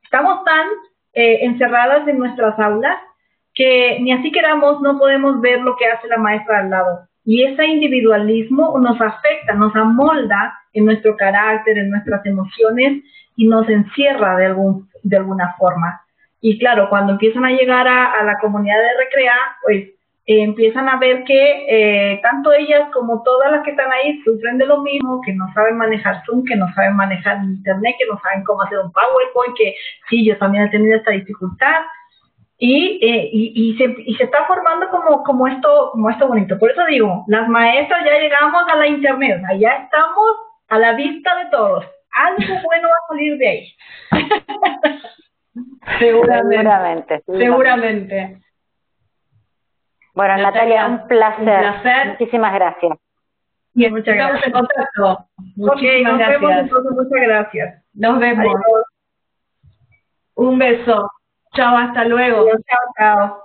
estamos tan encerradas en nuestras aulas que ni así queramos no podemos ver lo que hace la maestra al lado. Y ese individualismo nos afecta, nos amolda en nuestro carácter, en nuestras emociones y nos encierra de alguna forma. Y claro, cuando empiezan a llegar a la comunidad de Recrea, pues empiezan a ver que tanto ellas como todas las que están ahí sufren de lo mismo, que no saben manejar Zoom, que no saben manejar Internet, que no saben cómo hacer un PowerPoint, que sí, yo también he tenido esta dificultad. Y se está formando como esto bonito. Por eso digo, las maestras ya llegamos a la Internet, o sea, ya estamos a la vista de todos. Algo bueno va a salir de ahí. Seguramente. Bueno, Natalia, un placer. Muchísimas gracias. Y muchas gracias. En contacto. Muchísimas gracias. Vemos entonces, muchas gracias. Nos vemos. Adiós. Un beso. Chao, hasta luego. Adiós, chao.